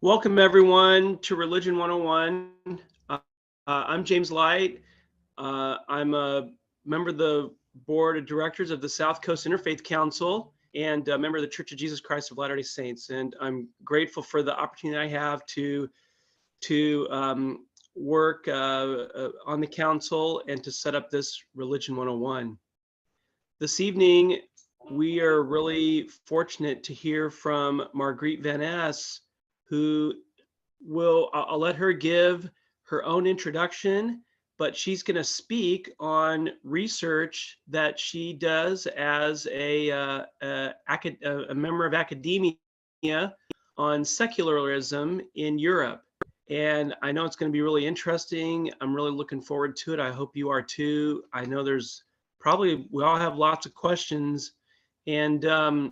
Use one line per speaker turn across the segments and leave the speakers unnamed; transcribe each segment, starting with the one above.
Welcome everyone to Religion 101. I'm James Light. I'm a member of the board of directors of the South Coast Interfaith Council and a member of the Church of Jesus Christ of Latter-day Saints. And I'm grateful for the opportunity I have to work on the council and to set up this Religion 101. This evening, we are really fortunate to hear from Margreet Van Es, who I'll let her give her own introduction, but she's going to speak on research that she does as a member of academia on secularism in Europe. And I know it's going to be really interesting. I'm really looking forward to it. I hope you are too. I know we all have lots of questions, and so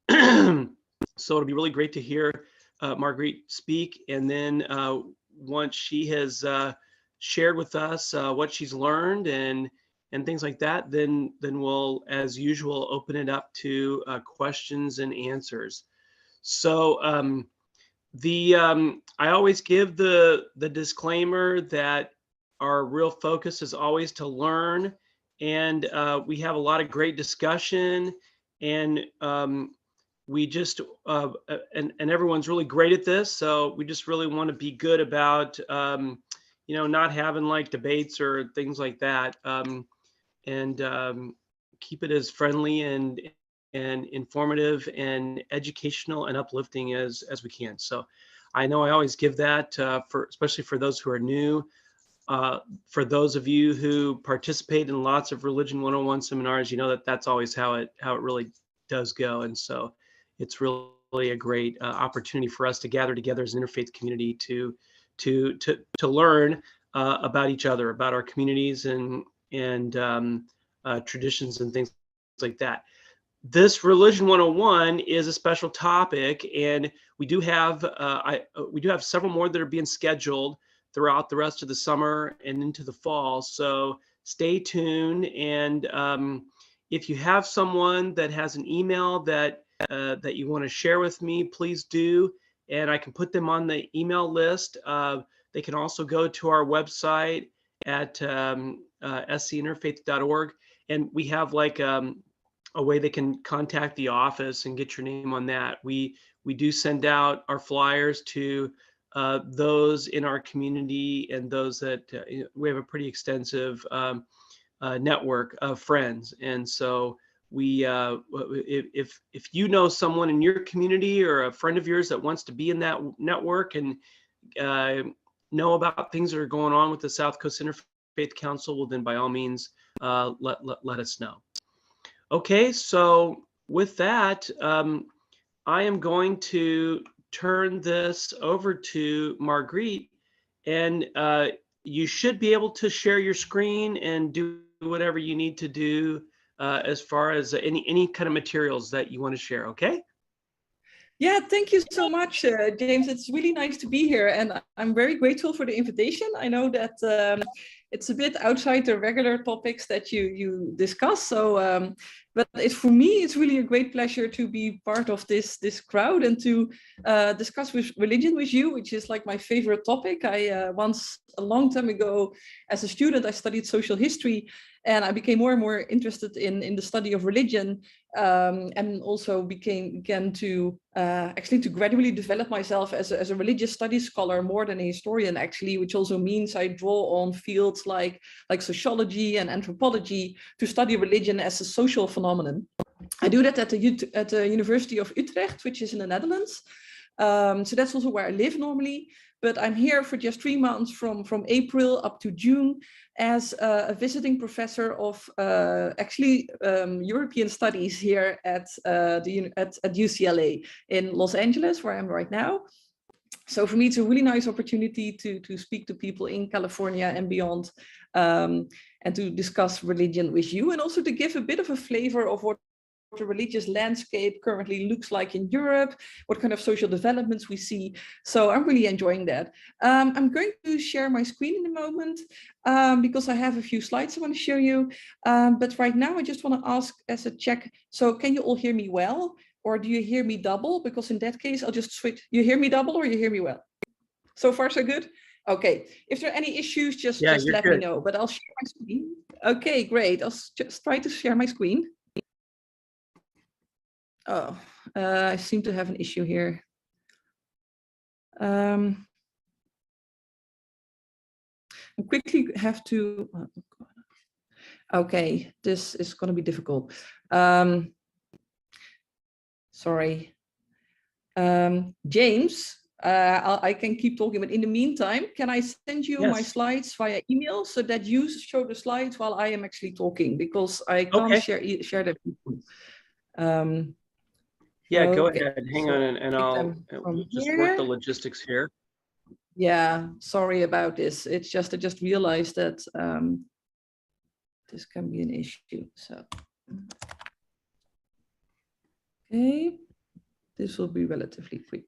it'll be really great to hear Margreet speak, and then once she has shared with us what she's learned and things like that, then we'll, as usual, open it up to questions and answers. So I always give the disclaimer that our real focus is always to learn, and we have a lot of great discussion, and we just and everyone's really great at this, so we just really want to be good about not having like debates or things like that, and keep it as friendly and informative and educational and uplifting as we can. So I know I always give that especially for those who are new. For those of you who participate in lots of Religion 101 seminars, you know that's always how it really does go. And so it's really a great opportunity for us to gather together as an interfaith community to learn about each other, about our communities and traditions and things like that. This Religion 101 is a special topic, and we do have several more that are being scheduled throughout the rest of the summer and into the fall. So stay tuned, and if you have someone that has an email that you want to share with me, please do, and I can put them on the email list. They can also go to our website at scinterfaith.org, and we have like a way they can contact the office and get your name on that. We do send out our flyers to those in our community and those that we have a pretty extensive network of friends, and so we if you know someone in your community or a friend of yours that wants to be in that network and know about things that are going on with the South Coast Interfaith Council, well, then by all means let us know. Okay, so with that, I am going to turn this over to Margreet, and you should be able to share your screen and do whatever you need to do as far as any kind of materials that you want to share. Okay.
Yeah, thank you so much, James. It's really nice to be here, and I'm very grateful for the invitation. I know that it's a bit outside the regular topics that you discuss. So, but for me, it's really a great pleasure to be part of this crowd and to discuss religion with you, which is like my favorite topic. I once, a long time ago, as a student, I studied social history, and I became more and more interested in the study of religion, and also began to actually to gradually develop myself as a religious studies scholar more than a historian, actually, which also means I draw on fields like sociology and anthropology to study religion as a social phenomenon. I do that at the University of Utrecht, which is in the Netherlands. So that's also where I live normally, but I'm here for just 3 months from April up to June as a visiting professor of European studies here at UCLA in Los Angeles, where I'm right now. So for me, it's a really nice opportunity to speak to people in California and beyond, and to discuss religion with you, and also to give a bit of a flavor of what the religious landscape currently looks like in Europe, what kind of social developments we see. So I'm really enjoying that. I'm going to share my screen in a moment because I have a few slides I want to show you. But right now I just want to ask as a check, so can you all hear me well? Or do you hear me double? Because in that case, I'll just switch. You hear me double or you hear me well? So far, so good? Okay. If there are any issues, just let me know, but I'll share my screen. Okay, great. I'll just try to share my screen. Oh, I seem to have an issue here. I quickly have to, okay, this is going to be difficult. Sorry. James, I can keep talking, but in the meantime, can I send you my slides via email so that you show the slides while I am actually talking, because I can't share that.
Yeah, go ahead. Hang on, and I'll just work the logistics here.
Yeah, sorry about this. It's just I just realized that this can be an issue. So, okay, this will be relatively quick.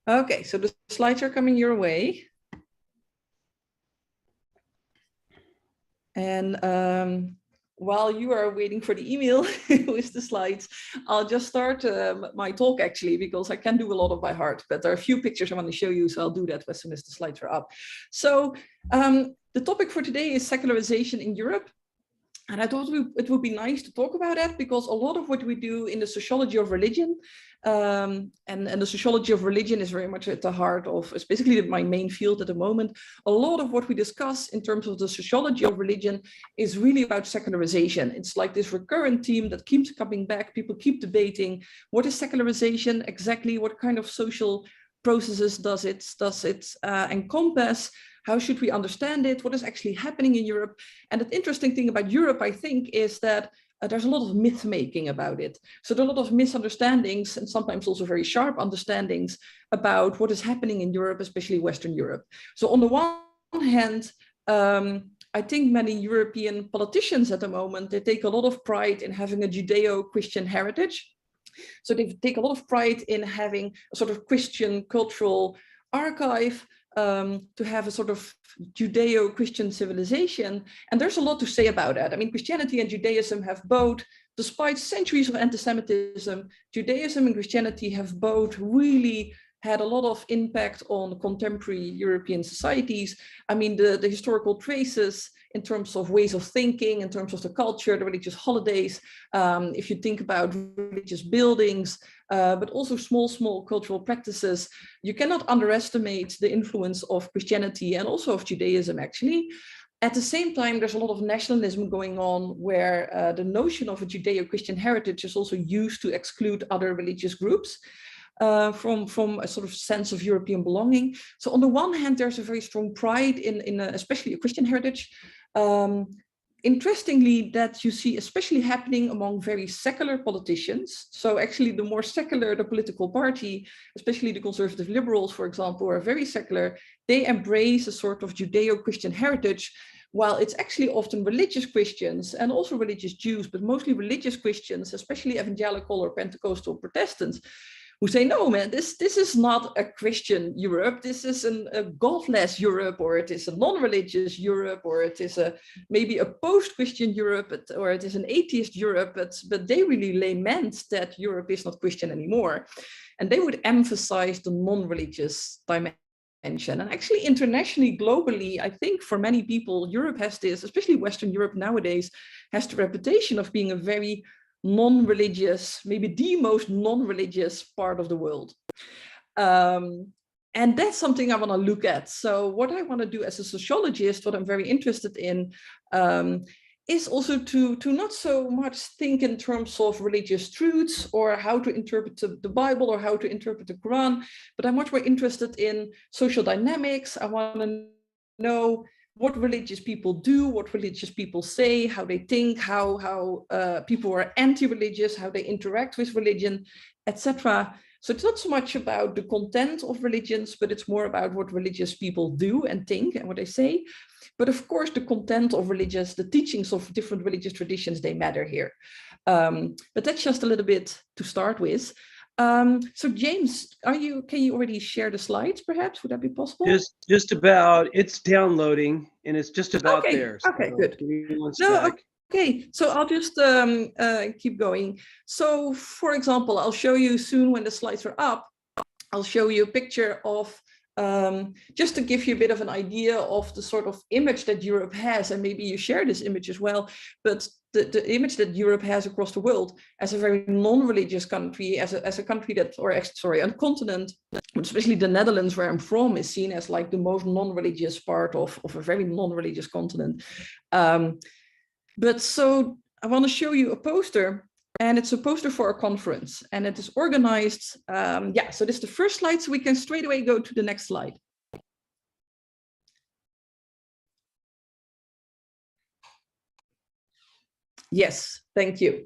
Okay, so the slides are coming your way. And while you are waiting for the email with the slides, I'll just start my talk actually, because I can do a lot of by heart, but there are a few pictures I want to show you, so I'll do that as soon as the slides are up. So the topic for today is secularization in Europe. And I thought it would be nice to talk about that, because a lot of what we do in the sociology of religion, and the sociology of religion is very much at the heart of, it's basically my main field at the moment. A lot of what we discuss in terms of the sociology of religion is really about secularization. It's like this recurrent theme that keeps coming back. People keep debating, what is secularization exactly? What kind of social processes does it encompass? How should we understand it? What is actually happening in Europe? And the interesting thing about Europe, I think, is that there's a lot of myth making about it. So there are a lot of misunderstandings, and sometimes also very sharp understandings about what is happening in Europe, especially Western Europe. So on the one hand, I think many European politicians at the moment, they take a lot of pride in having a Judeo-Christian heritage. So they take a lot of pride in having a sort of Christian cultural archive, to have a sort of Judeo-Christian civilization. And there's a lot to say about that. I mean, Christianity and Judaism have both, despite centuries of anti-Semitism, Judaism and Christianity have both really had a lot of impact on contemporary European societies. I mean, the historical traces in terms of ways of thinking, in terms of the culture, the religious holidays, if you think about religious buildings, but also small cultural practices, you cannot underestimate the influence of Christianity and also of Judaism, actually. At the same time, there's a lot of nationalism going on where the notion of a Judeo-Christian heritage is also used to exclude other religious groups. From a sort of sense of European belonging. So on the one hand, there's a very strong pride in especially a Christian heritage. Interestingly, that you see especially happening among very secular politicians. So actually the more secular the political party, especially the conservative liberals, for example, are very secular, they embrace a sort of Judeo-Christian heritage, while it's actually often religious Christians and also religious Jews, but mostly religious Christians, especially evangelical or Pentecostal Protestants, who say, no, man, this is not a Christian Europe. This is a godless Europe, or it is a non-religious Europe, or it is maybe a post-Christian Europe, or it is an atheist Europe. But they really lament that Europe is not Christian anymore. And they would emphasize the non-religious dimension. And actually, internationally, globally, I think for many people, Europe has this, especially Western Europe nowadays, has the reputation of being a very non-religious, maybe the most non-religious part of the world. And that's something I want to look at. So what I want to do as a sociologist, what I'm very interested in, is also to not so much think in terms of religious truths or how to interpret the Bible or how to interpret the Quran, but I'm much more interested in social dynamics. I want to know what religious people do, what religious people say, how they think, how people are anti-religious, how they interact with religion, etc. So it's not so much about the content of religions, but it's more about what religious people do and think and what they say. But of course, the content of religious, the teachings of different religious traditions, they matter here. But that's just a little bit to start with. So James, can you already share the slides perhaps? Would that be possible?
Just about, it's downloading and it's just about there.
Okay,
So
good.
give me one
No,
sec.
okay, so I'll just keep going. So for example, I'll show you soon when the slides are up, I'll show you a picture of, just to give you a bit of an idea of the sort of image that Europe has, and maybe you share this image as well, but the image that Europe has across the world as a very non-religious country, as a country that, or sorry, a continent, especially the Netherlands where I'm from, is seen as like the most non-religious part of a very non-religious continent. But so I want to show you a poster, and it's a poster for a conference, and it is organized. Yeah, so this is the first slide, so we can straight away go to the next slide. Yes, thank you.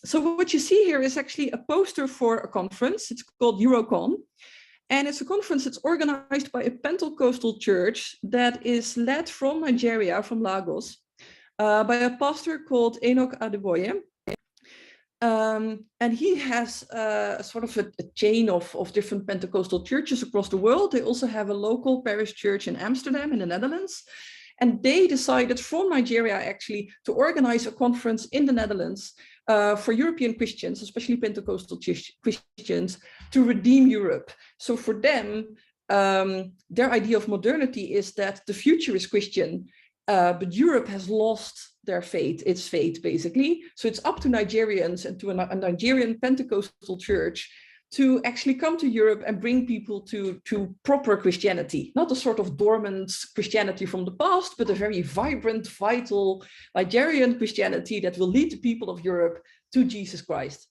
So what you see here is actually a poster for a conference. It's called Eurocon. And it's a conference that's organized by a Pentecostal church that is led from Nigeria, from Lagos, by a pastor called Enoch Adeboye. And he has a sort of a chain of different Pentecostal churches across the world. They also have a local parish church in Amsterdam in the Netherlands. And they decided from Nigeria actually to organize a conference in the Netherlands for European Christians, especially Pentecostal Christians, to redeem Europe. So for them, their idea of modernity is that the future is Christian, but Europe has lost their faith, its faith basically. So it's up to Nigerians and to a Nigerian Pentecostal church to actually come to Europe and bring people to proper Christianity, not a sort of dormant Christianity from the past, but a very vibrant, vital Nigerian Christianity that will lead the people of Europe to Jesus Christ.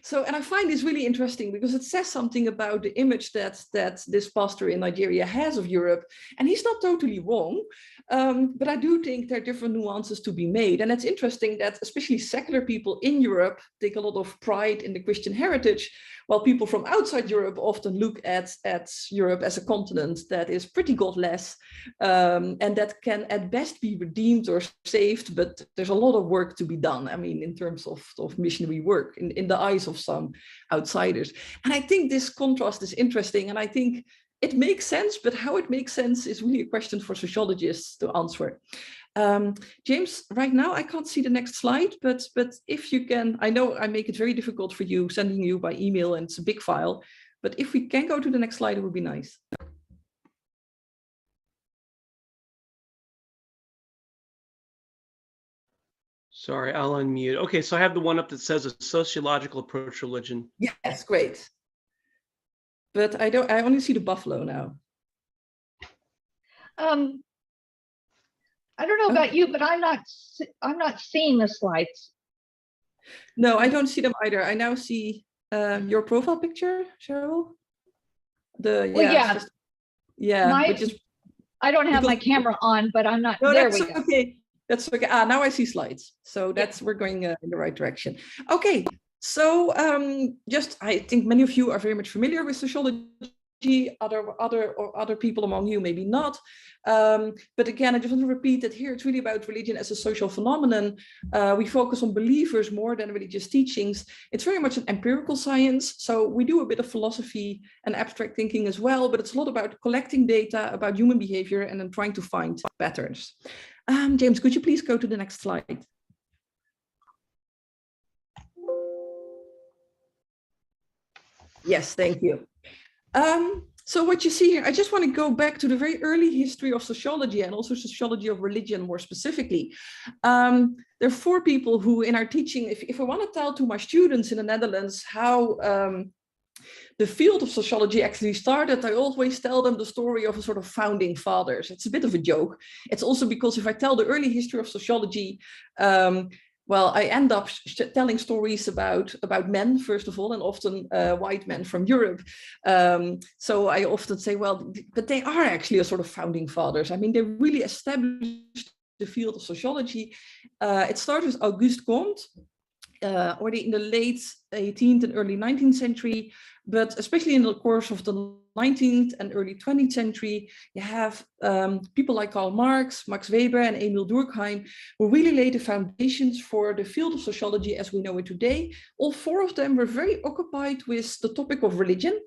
So, and I find this really interesting because it says something about the image that this pastor in Nigeria has of Europe, and he's not totally wrong, but I do think there are different nuances to be made. And it's interesting that especially secular people in Europe take a lot of pride in the Christian heritage, while people from outside Europe often look at Europe as a continent that is pretty godless, and that can at best be redeemed or saved, but there's a lot of work to be done, I mean, in terms of missionary work in the eyes of some outsiders. And I think this contrast is interesting, and I think it makes sense, but how it makes sense is really a question for sociologists to answer. James, right now I can't see the next slide, but if you can, I know I make it very difficult for you sending you by email and it's a big file, but if we can go to the next slide, it would be nice.
Sorry, I'll unmute. Okay, so I have the one up that says a sociological approach to religion.
Yes, great. But I only see the buffalo now.
I don't know about you, but I'm not seeing the slides.
No, I don't see them either. I now see your profile picture, Cheryl.
I don't have my camera on, but I'm not. No, there we go.
Okay. That's okay. Now I see slides. So that's we're going in the right direction. Okay. So I think many of you are very much familiar with sociology. Other people among you maybe not. But again, I just want to repeat that here it's really about religion as a social phenomenon. We focus on believers more than religious teachings. It's very much an empirical science. So we do a bit of philosophy and abstract thinking as well, but it's a lot about collecting data about human behavior and then trying to find patterns. James, could you please go to the next slide? Yes, thank you. So what you see here, I just want to go back to the very early history of sociology and also sociology of religion more specifically. There are four people who in our teaching, if I want to tell to my students in the Netherlands how the field of sociology actually started, I always tell them the story of a sort of founding fathers. It's a bit of a joke. It's also because if I tell the early history of sociology, well, I end up telling stories about men, first of all, and often white men from Europe. So I often say, well, but they are actually a sort of founding fathers. I mean, they really established the field of sociology. It started with Auguste Comte. already in the late 18th and early 19th century, but especially in the course of the 19th and early 20th century, you have people like Karl Marx, Max Weber, and Emil Durkheim, who really laid the foundations for the field of sociology as we know it today. All four of them were very occupied with the topic of religion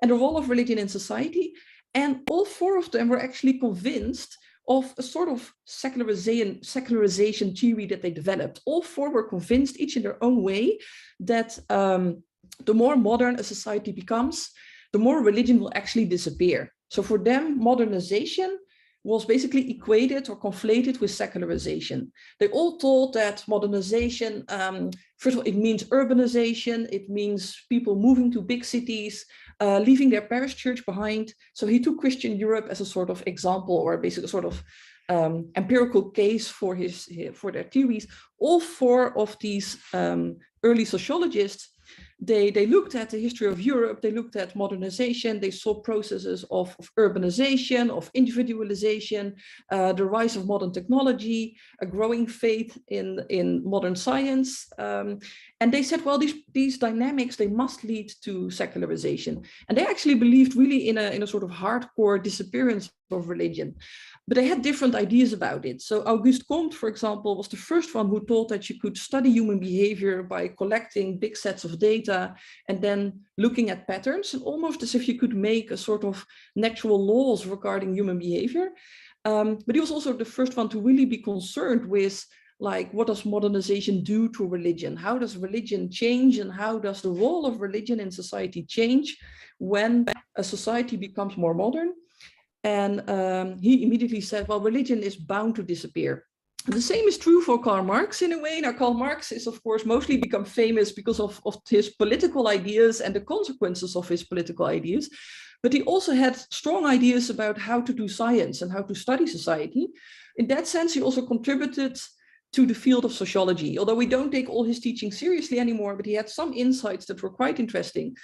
and the role of religion in society. And all four of them were actually convinced of a sort of secularization theory that they developed. All four were convinced, each in their own way, that the more modern a society becomes, the more religion will actually disappear. So for them, modernization was basically equated or conflated with secularization. They all thought that modernization, first of all, it means urbanization, it means people moving to big cities, leaving their parish church behind. So he took Christian Europe as a sort of example, or basically a sort of empirical case for their theories. All four of these early sociologists, they looked at the history of Europe, they looked at modernization, they saw processes of urbanization, of individualization, the rise of modern technology, a growing faith in modern science. And they said, well, these dynamics, they must lead to secularization. And they actually believed really in a sort of hardcore disappearance of religion. But they had different ideas about it. So Auguste Comte, for example, was the first one who thought that you could study human behavior by collecting big sets of data and then looking at patterns, and almost as if you could make a sort of natural laws regarding human behavior. But he was also the first one to really be concerned with, like, what does modernization do to religion? How does religion change, and how does the role of religion in society change when a society becomes more modern? And he immediately said, well, religion is bound to disappear. And the same is true for Karl Marx in a way. Now, Karl Marx is, of course, mostly become famous because of his political ideas and the consequences of his political ideas. But he also had strong ideas about how to do science and how to study society. In that sense, he also contributed to the field of sociology, although we don't take all his teaching seriously anymore, but he had some insights that were quite interesting.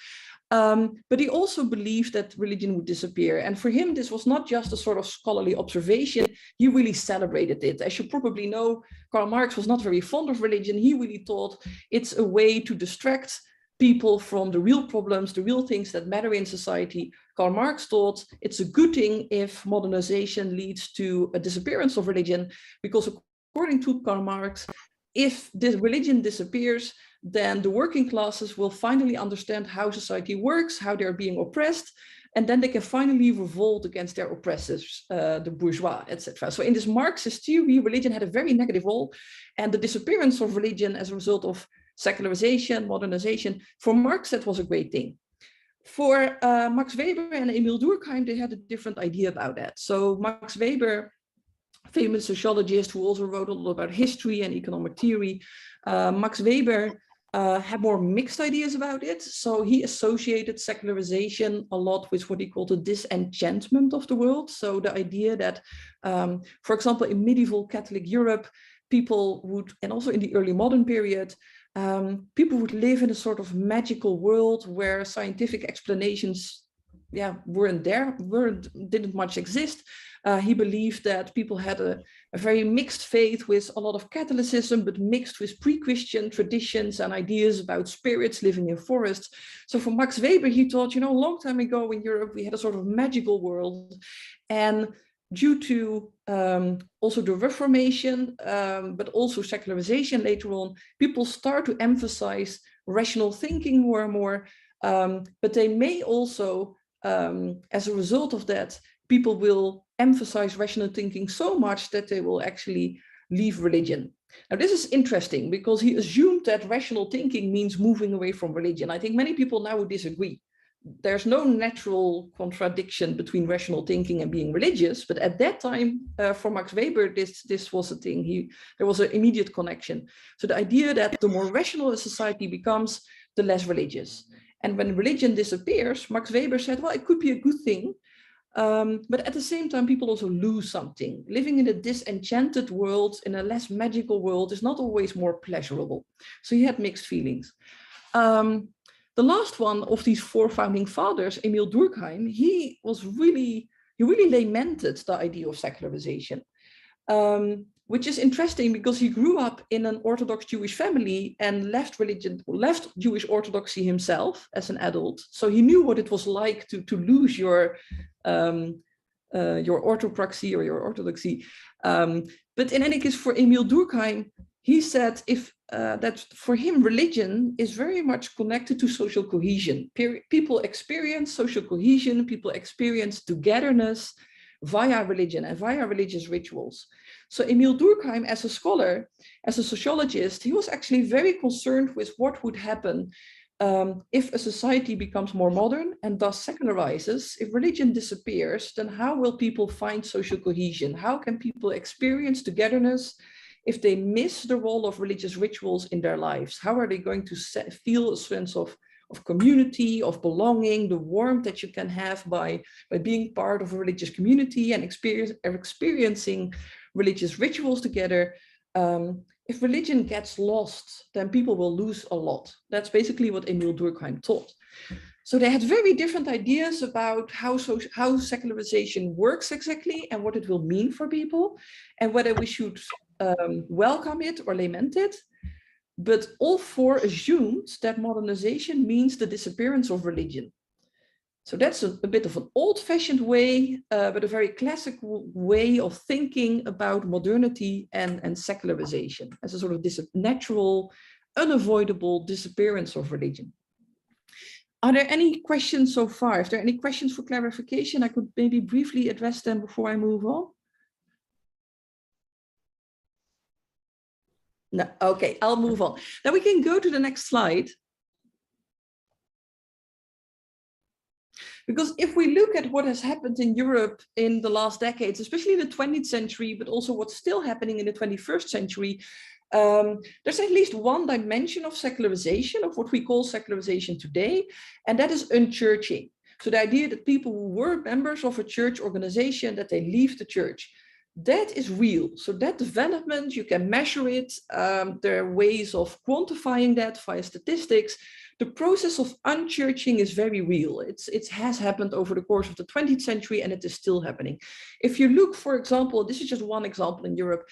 But he also believed that religion would disappear. And for him, this was not just a sort of scholarly observation. He really celebrated it. As you probably know, Karl Marx was not very fond of religion. He really thought it's a way to distract people from the real problems, the real things that matter in society. Karl Marx thought it's a good thing if modernization leads to a disappearance of religion, because according to Karl Marx, if this religion disappears, then the working classes will finally understand how society works, how they're being oppressed, and then they can finally revolt against their oppressors, the bourgeois, etc. So in this Marxist theory, religion had a very negative role, and the disappearance of religion as a result of secularization, modernization, for Marx, that was a great thing. For Max Weber and Emil Durkheim, they had a different idea about that. So Max Weber, famous sociologist who also wrote a lot about history and economic theory, Max Weber had more mixed ideas about it. So he associated secularization a lot with what he called the disenchantment of the world. So the idea that, for example, in medieval Catholic Europe, people would, and also in the early modern period, people would live in a sort of magical world where scientific explanations didn't much exist. He believed that people had a very mixed faith with a lot of Catholicism, but mixed with pre-Christian traditions and ideas about spirits living in forests. So for Max Weber, he thought, a long time ago in Europe, we had a sort of magical world. And due to also the Reformation, but also secularization later on, people start to emphasize rational thinking more and more. But they may also, as a result of that, people will emphasize rational thinking so much that they will actually leave religion. Now, this is interesting because he assumed that rational thinking means moving away from religion. I think many people now would disagree. There's no natural contradiction between rational thinking and being religious, but at that time, for Max Weber, this was a thing. There was an immediate connection. So the idea that the more rational a society becomes, the less religious. And when religion disappears, Max Weber said, well, it could be a good thing. But at the same time, people also lose something. Living in a disenchanted world, in a less magical world, is not always more pleasurable. So he had mixed feelings. The last one of these four founding fathers, Emil Durkheim, he really lamented the idea of secularization. which is interesting because he grew up in an Orthodox Jewish family and left Jewish Orthodoxy himself as an adult. So he knew what it was like to lose your orthopraxy or your orthodoxy. But in any case, for Emil Durkheim, he said that for him, religion is very much connected to social cohesion. People experience social cohesion, people experience togetherness via religion and via religious rituals. So Emil Durkheim, as a scholar, as a sociologist, he was actually very concerned with what would happen if a society becomes more modern and thus secularizes. If religion disappears, then how will people find social cohesion? How can people experience togetherness if they miss the role of religious rituals in their lives? How are they going to feel a sense of community, of belonging, the warmth that you can have by being part of a religious community and experiencing religious rituals together? If religion gets lost, then people will lose a lot. That's basically what Emil Durkheim taught. So they had very different ideas about how secularization works exactly and what it will mean for people and whether we should welcome it or lament it. But all four assumed that modernization means the disappearance of religion. So that's a bit of an old-fashioned way, but a very classic way of thinking about modernity and secularization as a sort of natural, unavoidable disappearance of religion. Are there any questions so far? If there are any questions for clarification, I could maybe briefly address them before I move on. No, okay, I'll move on. Then we can go to the next slide. Because if we look at what has happened in Europe in the last decades, especially in the 20th century, but also what's still happening in the 21st century, there's at least one dimension of secularization, of what we call secularization today, and that is unchurching. So the idea that people who were members of a church organization, that they leave the church. That is real. So that development, you can measure it. There are ways of quantifying that via statistics. The process of unchurching is very real. It has happened over the course of the 20th century and it is still happening. If you look, for example, this is just one example in Europe,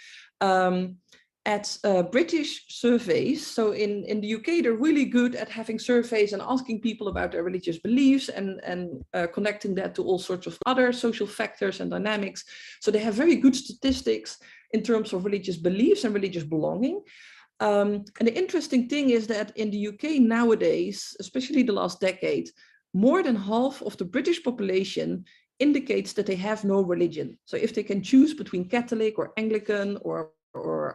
at British surveys. So in the UK, they're really good at having surveys and asking people about their religious beliefs and connecting that to all sorts of other social factors and dynamics. So they have very good statistics in terms of religious beliefs and religious belonging. And the interesting thing is that in the UK nowadays, especially the last decade, more than half of the British population indicates that they have no religion. So if they can choose between Catholic or Anglican or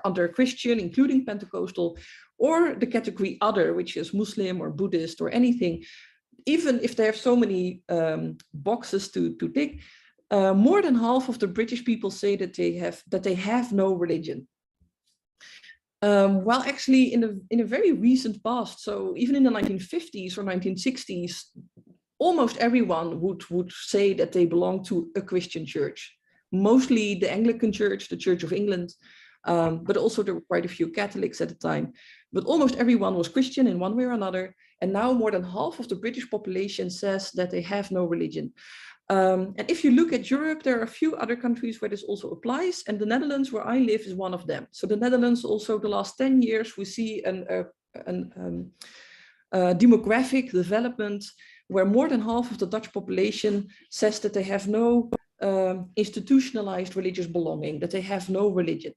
other Christian, including Pentecostal, or the category other, which is Muslim or Buddhist or anything, even if they have so many boxes to tick, more than half of the British people say that they have no religion. Well, actually, in a very recent past, so even in the 1950s or 1960s, almost everyone would say that they belong to a Christian church, mostly the Anglican Church, the Church of England, but also there were quite a few Catholics at the time. But almost everyone was Christian in one way or another. And now more than half of the British population says that they have no religion. And if you look at Europe, there are a few other countries where this also applies. And the Netherlands, where I live, is one of them. So the Netherlands, also the last 10 years, we see a demographic development where more than half of the Dutch population says that they have no institutionalized religious belonging, that they have no religion.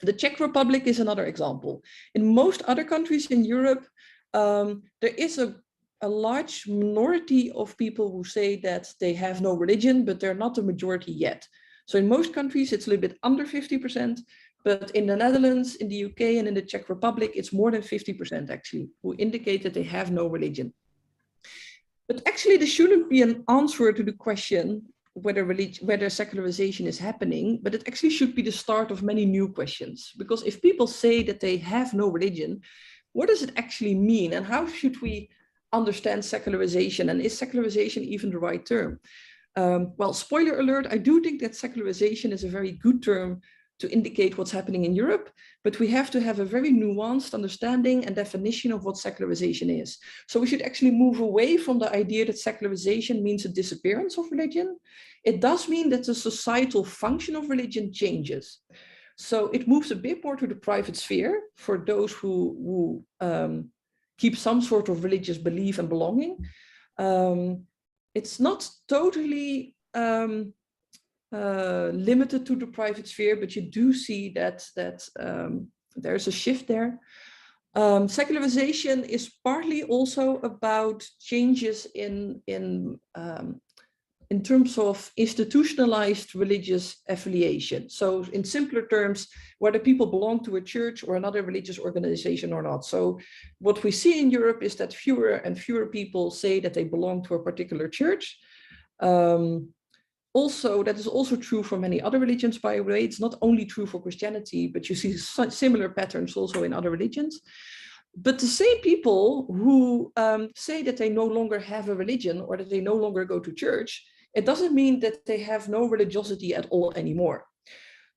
The Czech Republic is another example. In most other countries in Europe, there is a large minority of people who say that they have no religion, but they're not the majority yet. So in most countries, it's a little bit under 50%, but in the Netherlands, in the UK, and in the Czech Republic, it's more than 50% actually, who indicate that they have no religion. But actually, this shouldn't be an answer to the question whether secularization is happening, but it actually should be the start of many new questions. Because if people say that they have no religion, what does it actually mean? And how should we understand secularization? And is secularization even the right term? Well, spoiler alert, I do think that secularization is a very good term to indicate what's happening in Europe, but we have to have a very nuanced understanding and definition of what secularization is. So we should actually move away from the idea that secularization means a disappearance of religion. It does mean that the societal function of religion changes. So it moves a bit more to the private sphere for those who keep some sort of religious belief and belonging. It's not totally limited to the private sphere, but you do see that there's a shift there. Secularization is partly also about changes in terms of institutionalized religious affiliation. So in simpler terms, whether people belong to a church or another religious organization or not. So what we see in Europe is that fewer and fewer people say that they belong to a particular church. Also, that is also true for many other religions, by the way. It's not only true for Christianity, but you see similar patterns also in other religions. But the same people who say that they no longer have a religion or that they no longer go to church, it doesn't mean that they have no religiosity at all anymore.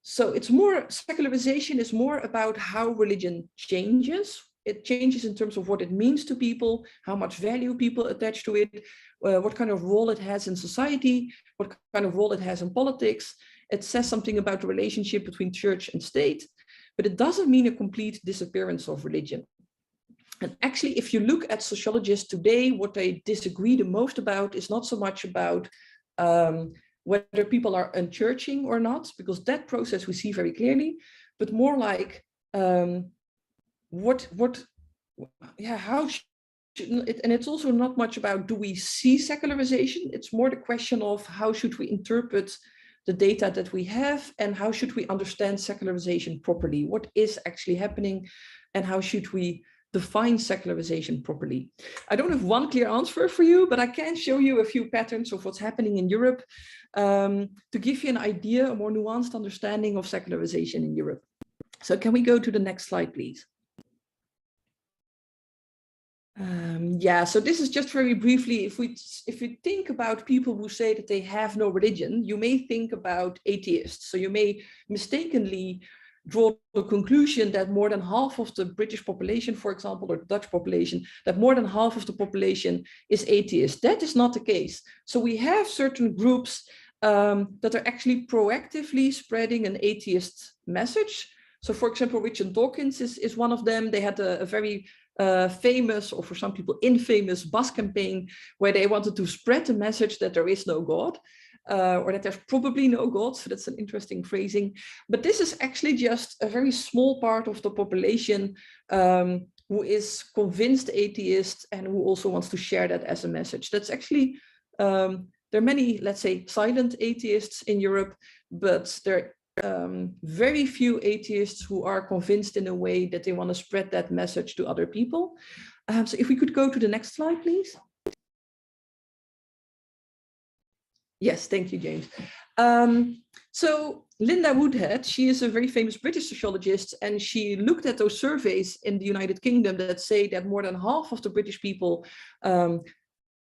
So it's more, secularization is more about how religion changes. It changes in terms of what it means to people, how much value people attach to it, what kind of role it has in society, what kind of role it has in politics. It says something about the relationship between church and state, but it doesn't mean a complete disappearance of religion. And actually, if you look at sociologists today, what they disagree the most about is not so much about whether people are unchurching or not, because that process we see very clearly, but more like how should it, and it's also not much about do we see secularization, it's more the question of how should we interpret the data that we have and how should we understand secularization properly, what is actually happening and how should we define secularization properly. I don't have one clear answer for you, but I can show you a few patterns of what's happening in Europe to give you an idea, a more nuanced understanding of secularization in Europe. So can we go to the next slide, please? Yeah, so this is just very briefly, if we think about people who say that they have no religion, you may think about atheists. So you may mistakenly draw the conclusion that more than half of the British population, for example, or the Dutch population, that more than half of the population is atheist. That is not the case. So we have certain groups that are actually proactively spreading an atheist message. So for example, Richard Dawkins is one of them. They had a very famous, or for some people infamous, bus campaign where they wanted to spread the message that there is no God. Or that there's probably no God, so that's an interesting phrasing. But this is actually just a very small part of the population who is convinced atheist and who also wants to share that as a message. That's actually, there are many, let's say, silent atheists in Europe, but there are very few atheists who are convinced in a way that they want to spread that message to other people. So if we could go to the next slide, please. Yes, thank you, James. So Linda Woodhead, she is a very famous British sociologist, and she looked at those surveys in the United Kingdom that say that more than half of the British people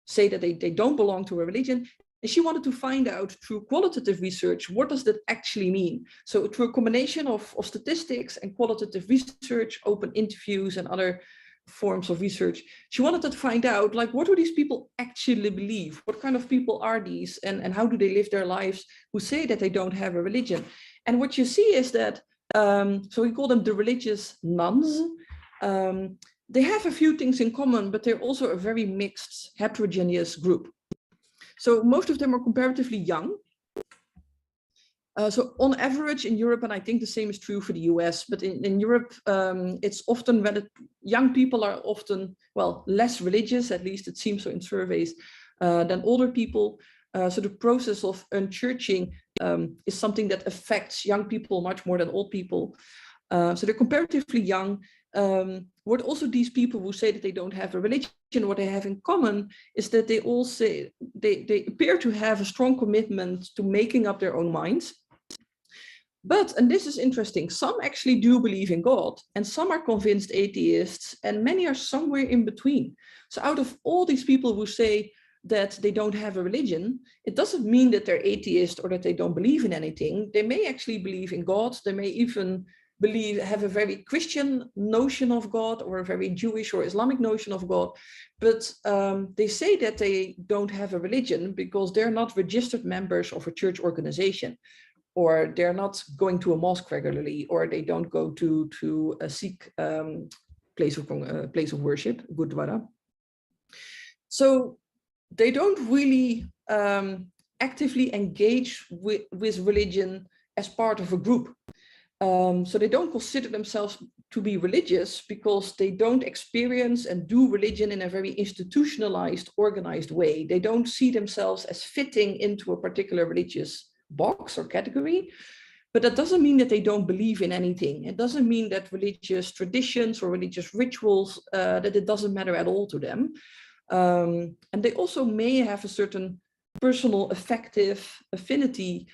say that they don't belong to a religion. And she wanted to find out through qualitative research, what does that actually mean? So through a combination of statistics and qualitative research, open interviews and other forms of research, she wanted to find out, like, what do these people actually believe? What kind of people are these, and how do they live their lives who say that they don't have a religion? And what you see is that, so we call them the religious nuns. They have a few things in common, but they're also a very mixed, heterogeneous group. So most of them are comparatively young. So on average in Europe, and I think the same is true for the US, but in Europe, it's often when young people are often, well, less religious, at least it seems so in surveys, than older people. So the process of unchurching is something that affects young people much more than old people. So they're comparatively young. What also these people who say that they don't have a religion, what they have in common is that they all say they appear to have a strong commitment to making up their own minds. But, and this is interesting, some actually do believe in God, and some are convinced atheists, and many are somewhere in between. So out of all these people who say that they don't have a religion, it doesn't mean that they're atheist or that they don't believe in anything. They may actually believe in God. They may even have a very Christian notion of God or a very Jewish or Islamic notion of God. But they say that they don't have a religion because they're not registered members of a church organization. or they're not going to a mosque regularly, or they don't go to a SCIC place of worship, Gurdwara. So they don't really actively engage with religion as part of a group. So they don't consider themselves to be religious because they don't experience and do religion in a very institutionalized, organized way. They don't see themselves as fitting into a particular religious box or category. But that doesn't mean that they don't believe in anything. It doesn't mean that religious traditions or religious rituals, that it doesn't matter at all to them. And they also may have a certain personal affective affinity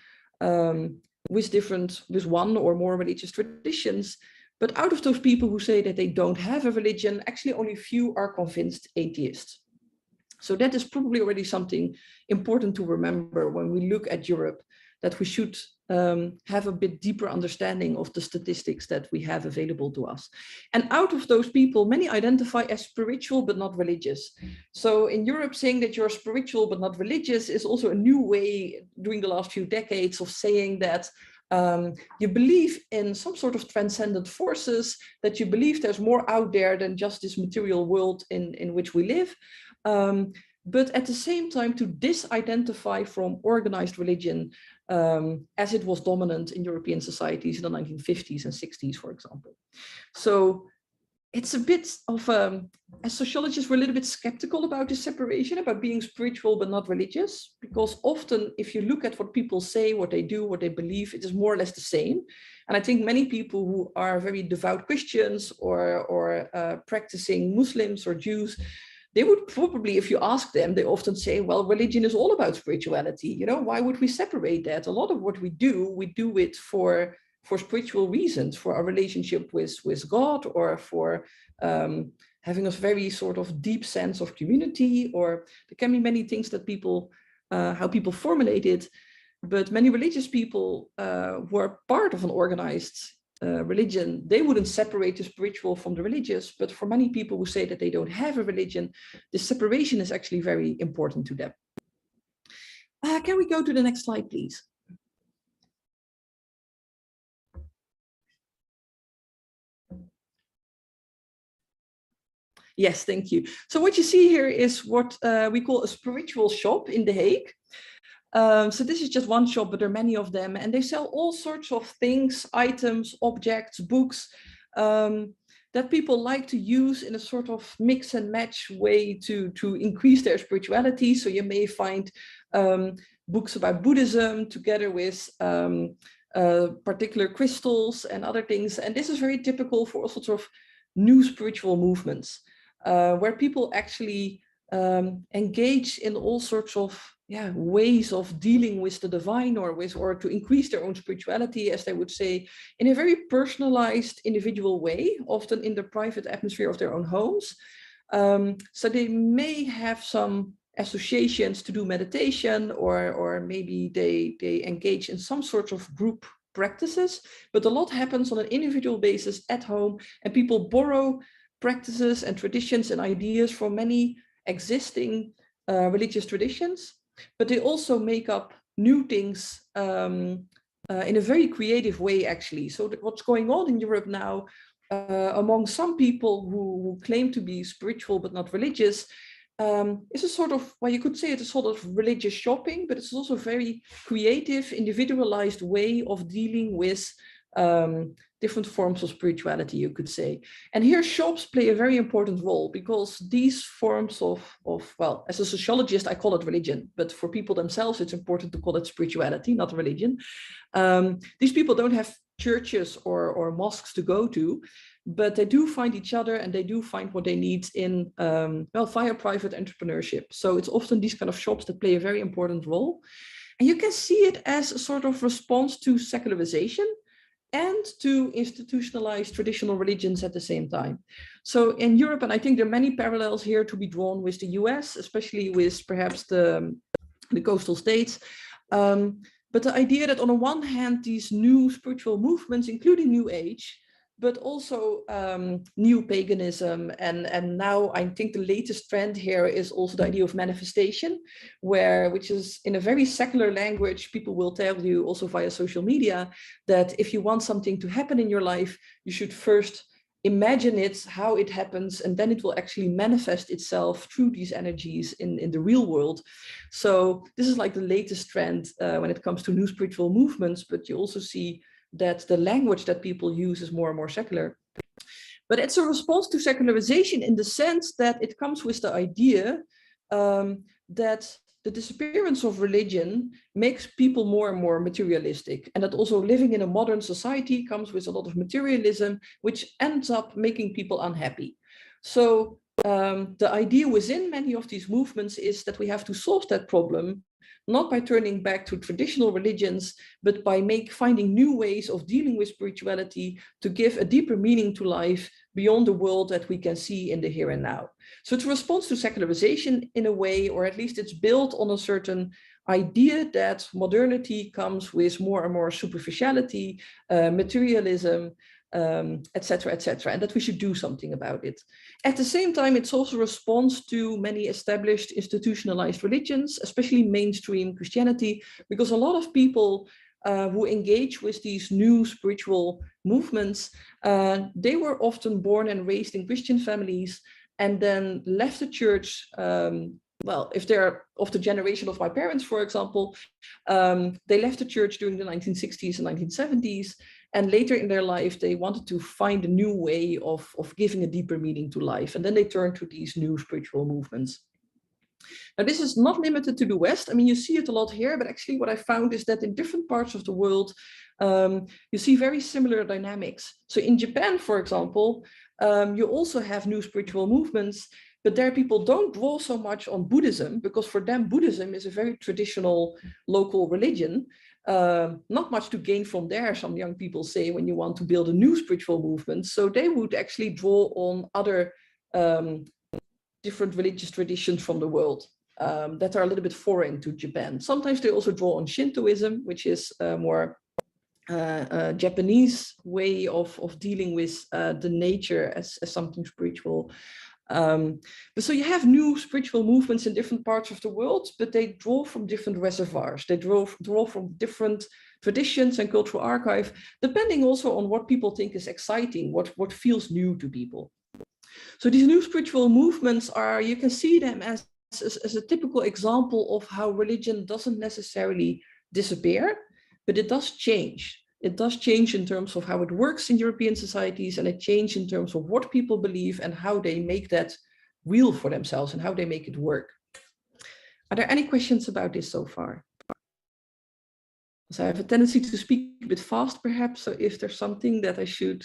with one or more religious traditions. But out of those people who say that they don't have a religion, actually only few are convinced atheists. So that is probably already something important to remember when we look at Europe, that we should have a bit deeper understanding of the statistics that we have available to us. And out of those people, many identify as spiritual but not religious. So in Europe, saying that you're spiritual but not religious is also a new way during the last few decades of saying that you believe in some sort of transcendent forces, that you believe there's more out there than just this material world in which we live. But at the same time to disidentify from organized religion as it was dominant in European societies in the 1950s and 60s, for example. So it's a bit of, as sociologists, we're a little bit skeptical about this separation, about being spiritual but not religious, because often if you look at what people say, what they do, what they believe, it is more or less the same. And I think many people who are very devout Christians or practicing Muslims or Jews, they would probably, if you ask them, they often say, well, religion is all about spirituality. You know, why would we separate that? A lot of what we do it for spiritual reasons, for our relationship with God, or for having a very sort of deep sense of community, or there can be many things that people, how people formulate it. But many religious people who are part of an organized religion, they wouldn't separate the spiritual from the religious. But for many people who say that they don't have a religion, this separation is actually very important to them. Can we go to the next slide, please? Yes, thank you. So what you see here is what we call a spiritual shop in The Hague. So this is just one shop, but there are many of them, and they sell all sorts of things, items, objects, books that people like to use in a sort of mix and match way to increase their spirituality. So you may find books about Buddhism together with particular crystals and other things. And this is very typical for all sorts of new spiritual movements, where people actually engage in all sorts of ways of dealing with the divine, or to increase their own spirituality, as they would say, in a very personalized, individual way, often in the private atmosphere of their own homes. So they may have some associations to do meditation, or maybe they engage in some sort of group practices, but a lot happens on an individual basis at home, and people borrow practices and traditions and ideas from many existing religious traditions, but they also make up new things in a very creative way, actually. So what's going on in Europe now among some people who claim to be spiritual but not religious is a sort of, well, you could say it's a sort of religious shopping, but it's also a very creative, individualized way of dealing with different forms of spirituality, you could say. And here shops play a very important role, because these forms of well, as a sociologist, I call it religion, but for people themselves, it's important to call it spirituality, not religion. These people don't have churches or mosques to go to, but they do find each other, and they do find what they need in, well, via private entrepreneurship. So it's often these kind of shops that play a very important role. And you can see it as a sort of response to secularization and to institutionalized traditional religions at the same time. So in Europe, and I think there are many parallels here to be drawn with the US, especially with perhaps the coastal states. But the idea that on the one hand, these new spiritual movements, including New Age, but also new paganism. And now I think the latest trend here is also the idea of manifestation, which is in a very secular language, people will tell you also via social media that if you want something to happen in your life, you should first imagine it, how it happens, and then it will actually manifest itself through these energies in the real world. So this is like the latest trend when it comes to new spiritual movements, but you also see that the language that people use is more and more secular. But it's a response to secularization in the sense that it comes with the idea that the disappearance of religion makes people more and more materialistic, and that also living in a modern society comes with a lot of materialism, which ends up making people unhappy. So the idea within many of these movements is that we have to solve that problem, not by turning back to traditional religions, but by finding new ways of dealing with spirituality to give a deeper meaning to life beyond the world that we can see in the here and now. So it's a response to secularization in a way, or at least it's built on a certain idea that modernity comes with more and more superficiality, materialism, etc., etc., and that we should do something about it. At the same time, it's also a response to many established institutionalized religions, especially mainstream Christianity, because a lot of people who engage with these new spiritual movements, they were often born and raised in Christian families and then left the church. Well, if they're of the generation of my parents, for example, they left the church during the 1960s and 1970s. And later in their life, they wanted to find a new way of giving a deeper meaning to life. And then they turned to these new spiritual movements. Now, this is not limited to the West. I mean, you see it a lot here, but actually what I found is that in different parts of the world, you see very similar dynamics. So in Japan, for example, you also have new spiritual movements, but there people don't draw so much on Buddhism, because for them, Buddhism is a very traditional local religion. Not much to gain from there, some young people say, when you want to build a new spiritual movement. So they would actually draw on other different religious traditions from the world that are a little bit foreign to Japan. Sometimes they also draw on Shintoism, which is a more Japanese way of dealing with the nature as something spiritual. But so you have new spiritual movements in different parts of the world, but they draw from different reservoirs. They draw from different traditions and cultural archive, depending also on what people think is exciting, what feels new to people. So these new spiritual movements are, you can see them as a typical example of how religion doesn't necessarily disappear, but it does change. It does change in terms of how it works in European societies, and it changes in terms of what people believe and how they make that real for themselves and how they make it work. Are there any questions about this so far? So I have a tendency to speak a bit fast, perhaps. So if there's something that I should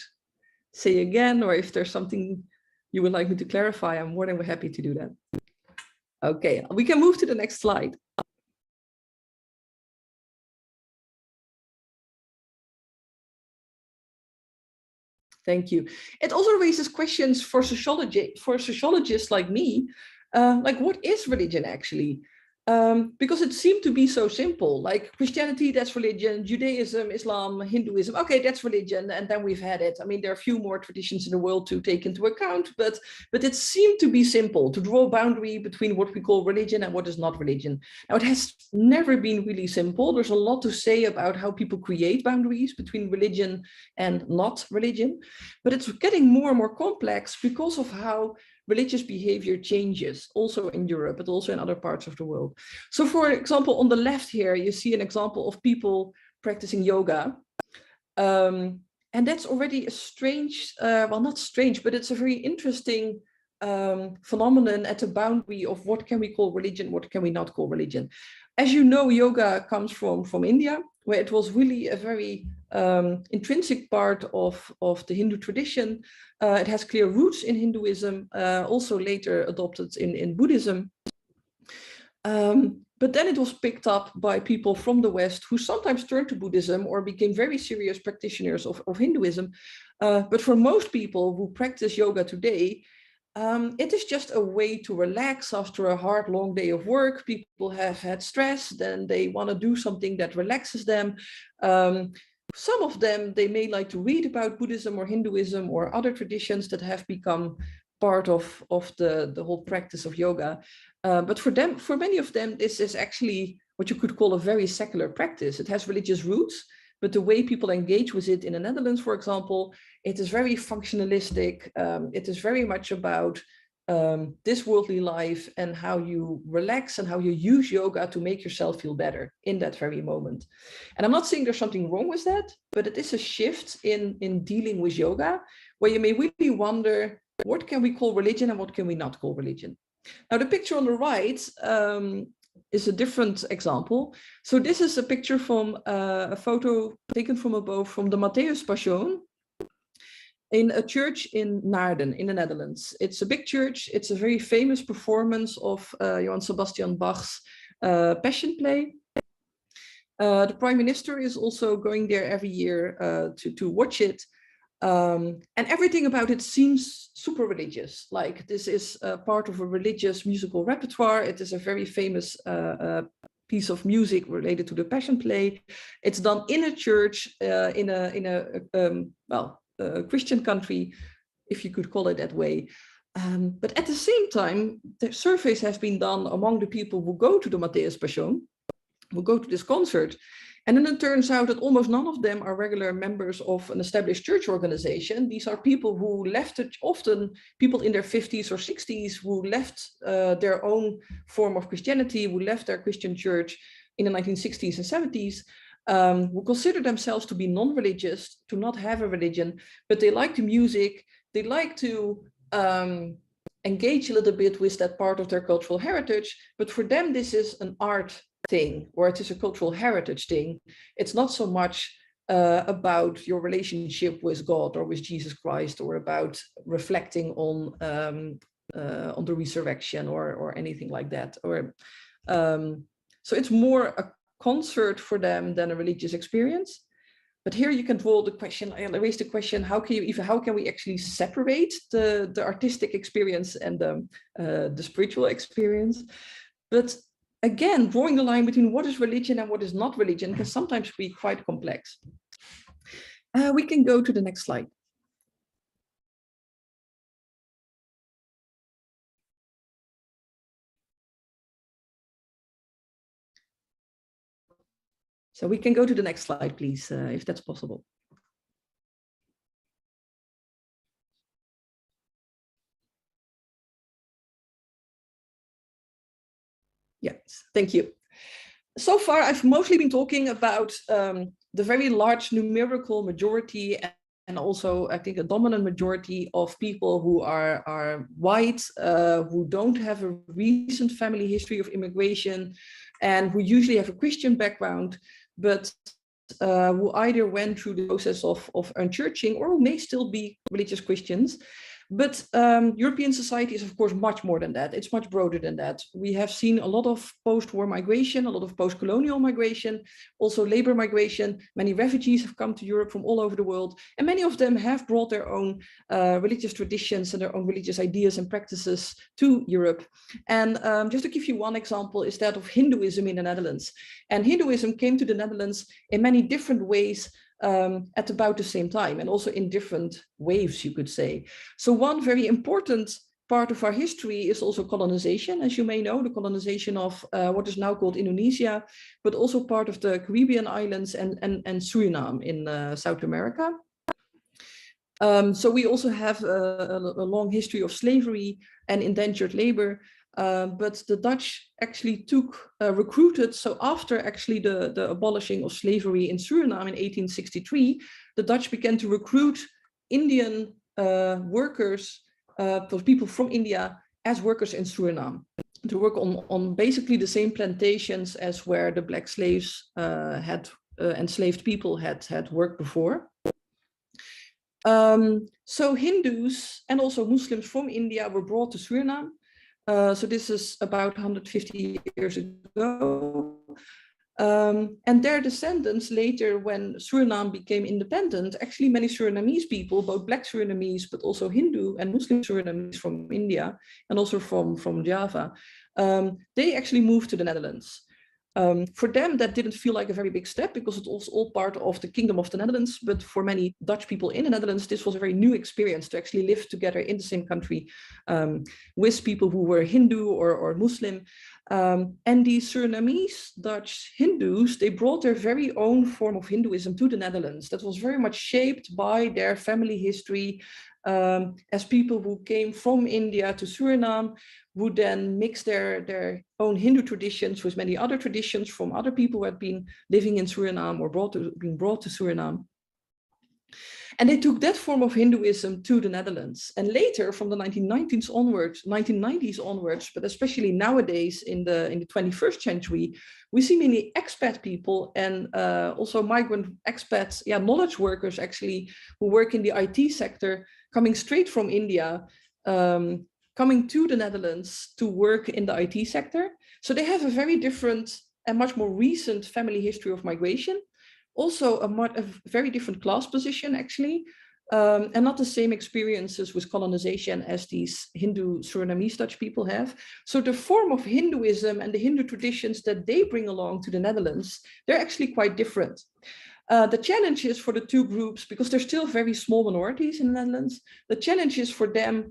say again, or if there's something you would like me to clarify, I'm more than happy to do that. Okay, we can move to the next slide. Thank you. It also raises questions for sociologists like me, like what is religion actually? Because it seemed to be so simple, like Christianity, that's religion, Judaism, Islam, Hinduism, okay, that's religion, and then we've had it. I mean, there are a few more traditions in the world to take into account, but it seemed to be simple, to draw a boundary between what we call religion and what is not religion. Now, it has never been really simple. There's a lot to say about how people create boundaries between religion and not religion, but it's getting more and more complex because of how religious behavior changes, also in Europe, but also in other parts of the world. So for example, on the left here, you see an example of people practicing yoga. And that's already a strange, well, not strange, but it's a very interesting phenomenon at the boundary of what can we call religion, what can we not call religion. As you know, yoga comes from India, where it was really a very intrinsic part of the Hindu tradition. It has clear roots in Hinduism, also later adopted in Buddhism. But then it was picked up by people from the West who sometimes turned to Buddhism or became very serious practitioners of Hinduism. But for most people who practice yoga today, it is just a way to relax after a hard, long day of work. People have had stress, then they want to do something that relaxes them. some of them, they may like to read about Buddhism or Hinduism or other traditions that have become part of the whole practice of yoga. But for many of them, this is actually what you could call a very secular practice. It has religious roots, but the way people engage with it in the Netherlands, for example, it is very functionalistic. It is very much about this worldly life and how you relax and how you use yoga to make yourself feel better in that very moment. And I'm not saying there's something wrong with that, but it is a shift in dealing with yoga, where you may really wonder, what can we call religion and what can we not call religion? Now, the picture on the right is a different example. So this is a picture from a photo taken from above from the Matthäus Passion in a church in Naarden in the Netherlands. It's a big church. It's a very famous performance of Johann Sebastian Bach's Passion play. The Prime Minister is also going there every year to watch it. And everything about it seems super religious, like this is part of a religious musical repertoire. It is a very famous piece of music related to the Passion play. It's done in a church in a Christian country, if you could call it that way. But at the same time, the surveys have been done among the people who go to the Matthäus Passion, who go to this concert. And then it turns out that almost none of them are regular members of an established church organization. These are people who left it, often people in their 50s or 60s who left their own form of Christianity, who left their Christian church in the 1960s and 70s, who consider themselves to be non-religious, to not have a religion, but they like the music, they like to engage a little bit with that part of their cultural heritage. But for them, this is an art thing, or it is a cultural heritage thing. It's not so much about your relationship with God or with Jesus Christ, or about reflecting on the resurrection or anything like that. Or so it's more a concert for them than a religious experience. But here you can draw the question, I raised the question, how can we actually separate the artistic experience and the spiritual experience? But again, drawing the line between what is religion and what is not religion can sometimes be quite complex. We can go to the next slide. So we can go to the next slide, please, if that's possible. Yes, thank you. So far, I've mostly been talking about the very large numerical majority and also, I think, a dominant majority of people who are white, who don't have a recent family history of immigration, and who usually have a Christian background, but who either went through the process of unchurching or who may still be religious Christians. But European society is, of course, much more than that. It's much broader than that. We have seen a lot of post-war migration, a lot of post-colonial migration, also labor migration. Many refugees have come to Europe from all over the world, and many of them have brought their own religious traditions and their own religious ideas and practices to Europe. And just to give you one example is that of Hinduism in the Netherlands. And Hinduism came to the Netherlands in many different ways at about the same time, and also in different waves, you could say. So one very important part of our history is also colonization, as you may know, the colonization of what is now called Indonesia, but also part of the Caribbean islands and Suriname in South America. So we also have a long history of slavery and indentured labor. But the Dutch actually recruited, so after actually the abolishing of slavery in Suriname in 1863, the Dutch began to recruit Indian workers, people from India, as workers in Suriname, to work on basically the same plantations as where the black slaves enslaved people had worked before. So Hindus and also Muslims from India were brought to Suriname. So this is about 150 years ago. And their descendants later, when Suriname became independent, actually many Surinamese people, both black Surinamese, but also Hindu and Muslim Surinamese from India and also from Java, they actually moved to the Netherlands. For them, that didn't feel like a very big step because it was all part of the Kingdom of the Netherlands. But for many Dutch people in the Netherlands, this was a very new experience to actually live together in the same country with people who were Hindu or Muslim. And the Surinamese Dutch Hindus, they brought their very own form of Hinduism to the Netherlands that was very much shaped by their family history as people who came from India to Suriname, would then mix their own Hindu traditions with many other traditions from other people who had been living in Suriname or being brought to Suriname. And they took that form of Hinduism to the Netherlands. And later, from the 1990s onwards, but especially nowadays in the 21st century, we see many expat people and also migrant expats, knowledge workers actually, who work in the IT sector, coming straight from India, coming to the Netherlands to work in the IT sector. So they have a very different and much more recent family history of migration. Also a very different class position, actually, and not the same experiences with colonization as these Hindu Surinamese Dutch people have. So the form of Hinduism and the Hindu traditions that they bring along to the Netherlands, they're actually quite different. The challenge is for the two groups, because they're still very small minorities in the Netherlands, the challenge is for them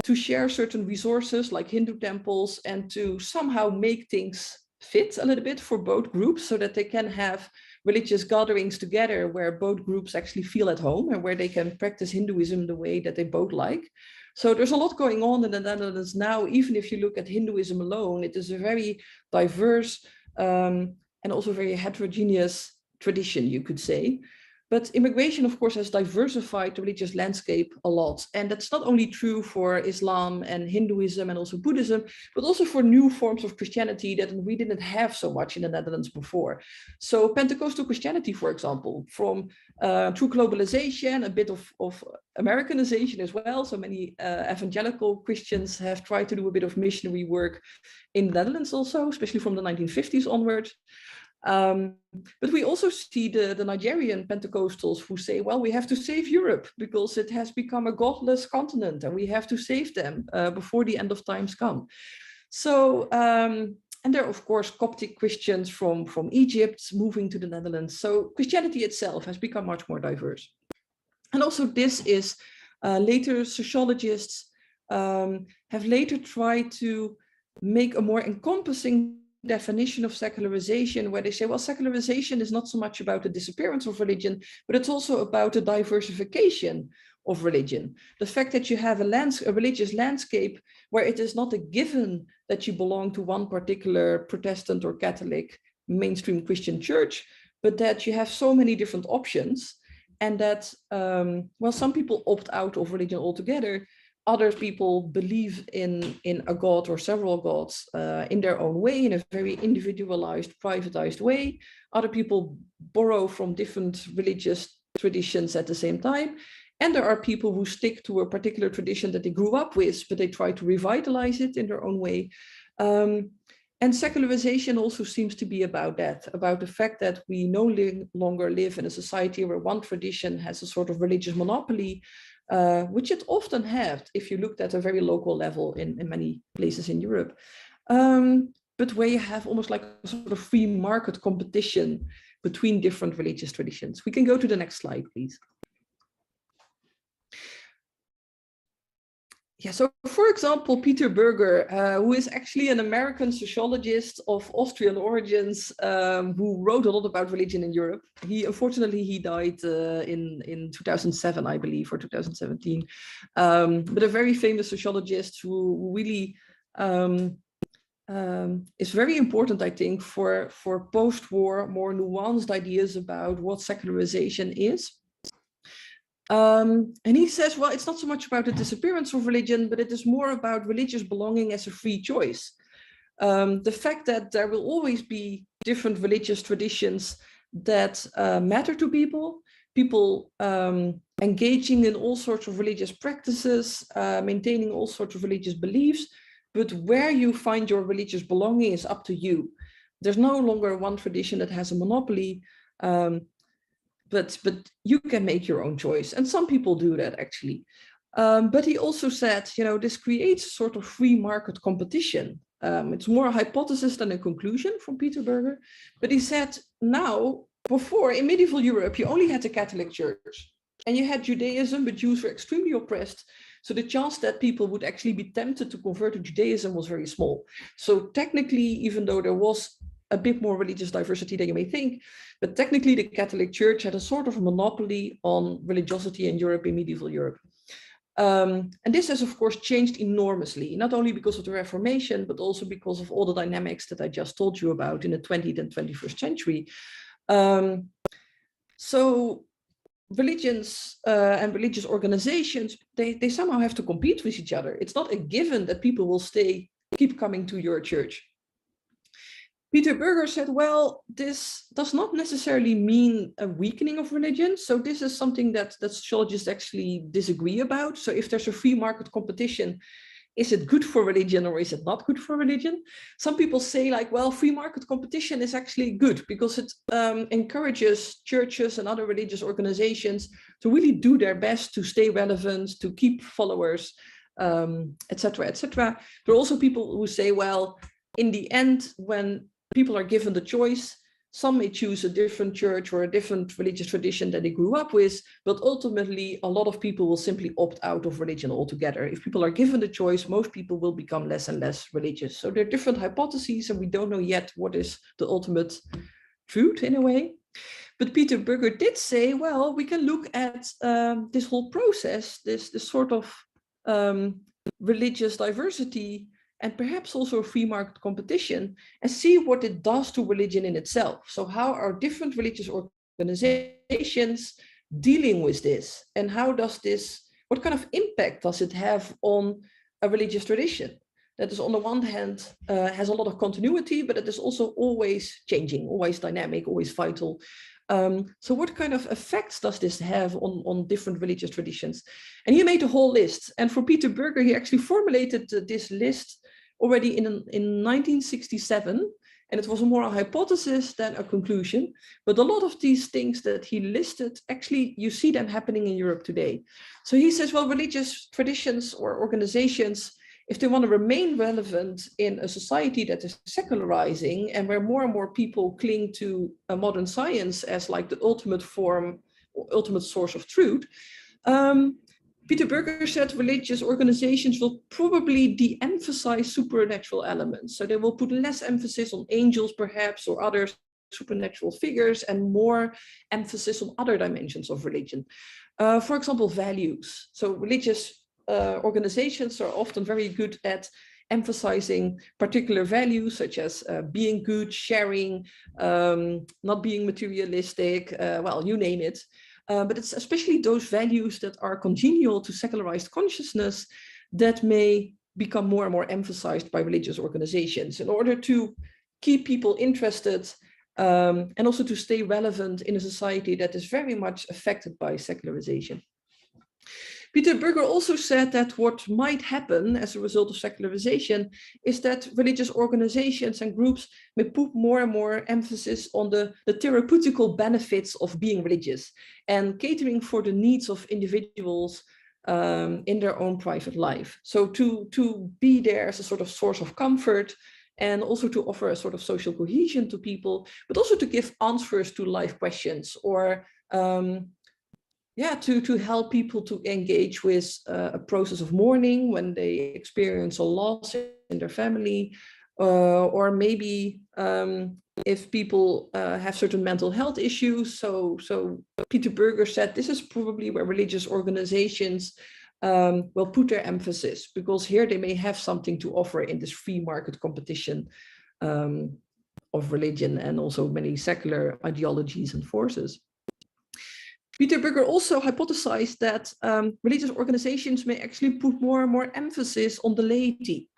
to share certain resources like Hindu temples and to somehow make things fit a little bit for both groups so that they can have religious gatherings together where both groups actually feel at home and where they can practice Hinduism the way that they both like. So there's a lot going on in the Netherlands now. Even if you look at Hinduism alone, it is a very diverse and also very heterogeneous tradition, you could say. But immigration, of course, has diversified the religious landscape a lot. And that's not only true for Islam and Hinduism and also Buddhism, but also for new forms of Christianity that we didn't have so much in the Netherlands before. So Pentecostal Christianity, for example, from through globalization, a bit of Americanization as well. So many evangelical Christians have tried to do a bit of missionary work in the Netherlands also, especially from the 1950s onwards. But we also see the Nigerian Pentecostals who say, well, we have to save Europe because it has become a godless continent and we have to save them before the end of times come. So, and there are, of course, Coptic Christians from Egypt moving to the Netherlands. So Christianity itself has become much more diverse. And also this is later sociologists have later tried to make a more encompassing definition of secularization, where they say, well, secularization is not so much about the disappearance of religion, but it's also about the diversification of religion. The fact that you have a religious landscape where it is not a given that you belong to one particular Protestant or Catholic mainstream Christian church, but that you have so many different options, and that, well, some people opt out of religion altogether. Other people believe in a god or several gods in their own way, in a very individualized, privatized way. Other people borrow from different religious traditions at the same time. And there are people who stick to a particular tradition that they grew up with, but they try to revitalize it in their own way. And secularization also seems to be about that, about the fact that we no longer live in a society where one tradition has a sort of religious monopoly, which it often had if you looked at a very local level in many places in Europe, but where you have almost like a sort of free market competition between different religious traditions. We can go to the next slide, please. Yeah, so for example, Peter Berger, who is actually an American sociologist of Austrian origins, who wrote a lot about religion in Europe. Unfortunately, he died in 2007, I believe, or 2017. But a very famous sociologist who really is very important, I think, for post-war, more nuanced ideas about what secularization is. And he says, well, it's not so much about the disappearance of religion, but it is more about religious belonging as a free choice. The fact that there will always be different religious traditions that matter to people engaging in all sorts of religious practices, maintaining all sorts of religious beliefs, but where you find your religious belonging is up to you. There's no longer one tradition that has a monopoly. But you can make your own choice. And some people do that, actually. But he also said, this creates a sort of free market competition It's more a hypothesis than a conclusion from Peter Berger. But he said now, before in medieval Europe, you only had the Catholic Church and you had Judaism, but Jews were extremely oppressed. So the chance that people would actually be tempted to convert to Judaism was very small. So technically, even though there was a bit more religious diversity than you may think, but technically the Catholic Church had a sort of a monopoly on religiosity in Europe, in medieval Europe. And this has, of course, changed enormously, not only because of the Reformation, but also because of all the dynamics that I just told you about in the 20th and 21st century. So religions and religious organizations, they somehow have to compete with each other. It's not a given that people will keep coming to your church. Peter Berger said, well, this does not necessarily mean a weakening of religion. So this is something that sociologists actually disagree about. So if there's a free market competition, is it good for religion or is it not good for religion? Some people say like, well, free market competition is actually good because it encourages churches and other religious organizations to really do their best to stay relevant, to keep followers, etc., etc. There are also people who say, well, in the end, when people are given the choice, some may choose a different church or a different religious tradition that they grew up with, but ultimately a lot of people will simply opt out of religion altogether. If people are given the choice, most people will become less and less religious. So there are different hypotheses and we don't know yet what is the ultimate truth in a way. But Peter Berger did say, well, we can look at this whole process, this sort of religious diversity, and perhaps also a free market competition, and see what it does to religion in itself. So how are different religious organizations dealing with this? And how does this, what kind of impact does it have on a religious tradition? That is on the one hand, has a lot of continuity, but it is also always changing, always dynamic, always vital. So what kind of effects does this have on different religious traditions? And he made a whole list. And for Peter Berger, he actually formulated this list already in 1967. And it was more a hypothesis than a conclusion. But a lot of these things that he listed, actually, you see them happening in Europe today. So he says, well, religious traditions or organizations, if they want to remain relevant in a society that is secularizing and where more and more people cling to a modern science as like the ultimate form or ultimate source of truth, Peter Berger said religious organizations will probably de-emphasize supernatural elements. So they will put less emphasis on angels perhaps or other supernatural figures and more emphasis on other dimensions of religion. For example, values. So religious organizations are often very good at emphasizing particular values such as being good, sharing, not being materialistic, well, you name it. But it's especially those values that are congenial to secularized consciousness that may become more and more emphasized by religious organizations in order to keep people interested and also to stay relevant in a society that is very much affected by secularization. Peter Berger also said that what might happen as a result of secularization is that religious organizations and groups may put more and more emphasis on the therapeutical benefits of being religious and catering for the needs of individuals in their own private life. So to be there as a sort of source of comfort and also to offer a sort of social cohesion to people, but also to give answers to life questions or to help people to engage with a process of mourning when they experience a loss in their family, or maybe if people have certain mental health issues. So Peter Berger said this is probably where religious organizations will put their emphasis, because here they may have something to offer in this free market competition of religion and also many secular ideologies and forces. Peter Berger also hypothesized that religious organizations may actually put more and more emphasis on the laity.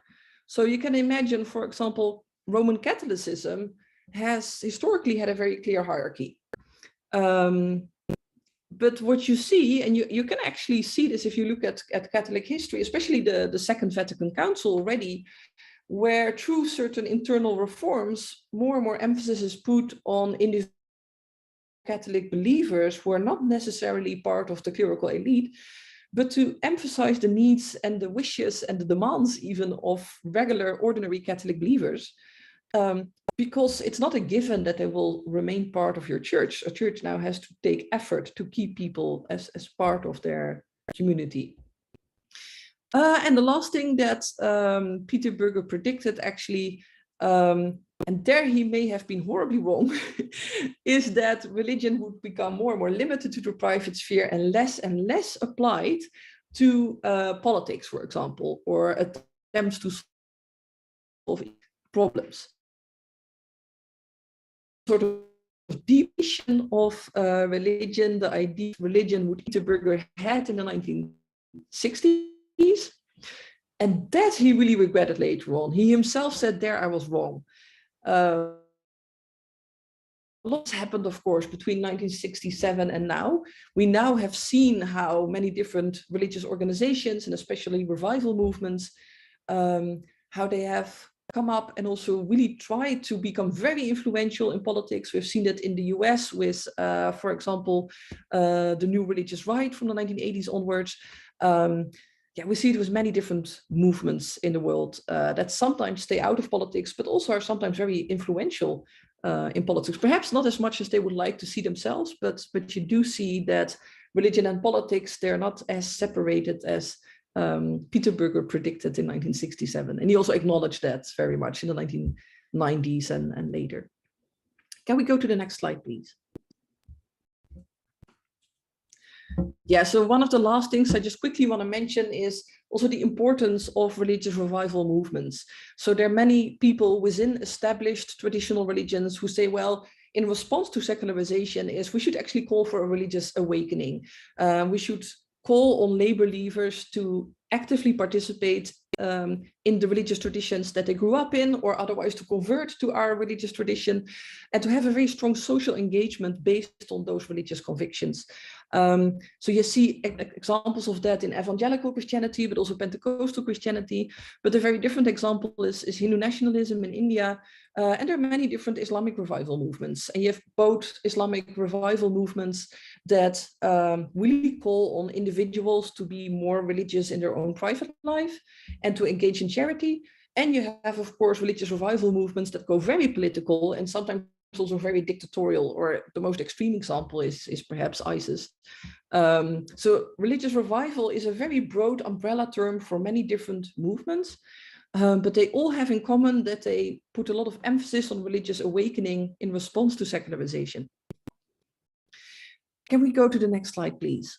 So you can imagine, for example, Roman Catholicism has historically had a very clear hierarchy. But what you see, and you can actually see this if you look at Catholic history, especially the Second Vatican Council already, where through certain internal reforms, more and more emphasis is put on individual Catholic believers who are not necessarily part of the clerical elite, but to emphasize the needs and the wishes and the demands even of regular, ordinary Catholic believers, because it's not a given that they will remain part of your church. A church now has to take effort to keep people as part of their community. And the last thing that Peter Berger predicted, actually, and there he may have been horribly wrong, is that religion would become more and more limited to the private sphere and less applied to politics, for example, or attempts to solve problems. Sort of deviation of religion, the idea of religion would Peter Berger had in the 1960s. And that he really regretted later on. He himself said, there I was wrong. Lots happened, of course, between 1967 and now. We now have seen how many different religious organizations, and especially revival movements, how they have come up and also really tried to become very influential in politics. We've seen that in the US with, for example, the new religious right from the 1980s onwards. Yeah, we see it with many different movements in the world that sometimes stay out of politics, but also are sometimes very influential in politics. Perhaps not as much as they would like to see themselves, but you do see that religion and politics, they're not as separated as Peter Berger predicted in 1967. And he also acknowledged that very much in the 1990s and later. Can we go to the next slide, please? Yeah, so one of the last things I just quickly want to mention is also the importance of religious revival movements. So there are many people within established traditional religions who say, well, in response to secularization is we should actually call for a religious awakening. We should call on lay believers to actively participate in the religious traditions that they grew up in, or otherwise to convert to our religious tradition, and to have a very strong social engagement based on those religious convictions. So you see examples of that in evangelical Christianity, but also Pentecostal Christianity. But a very different example is Hindu nationalism in India. And there are many different Islamic revival movements. And you have both Islamic revival movements that really call on individuals to be more religious in their own private life and to engage in charity. And you have, of course, religious revival movements that go very political and sometimes also very dictatorial, or the most extreme example is perhaps ISIS. So religious revival is a very broad umbrella term for many different movements, but they all have in common that they put a lot of emphasis on religious awakening in response to secularization. Can we go to the next slide, please?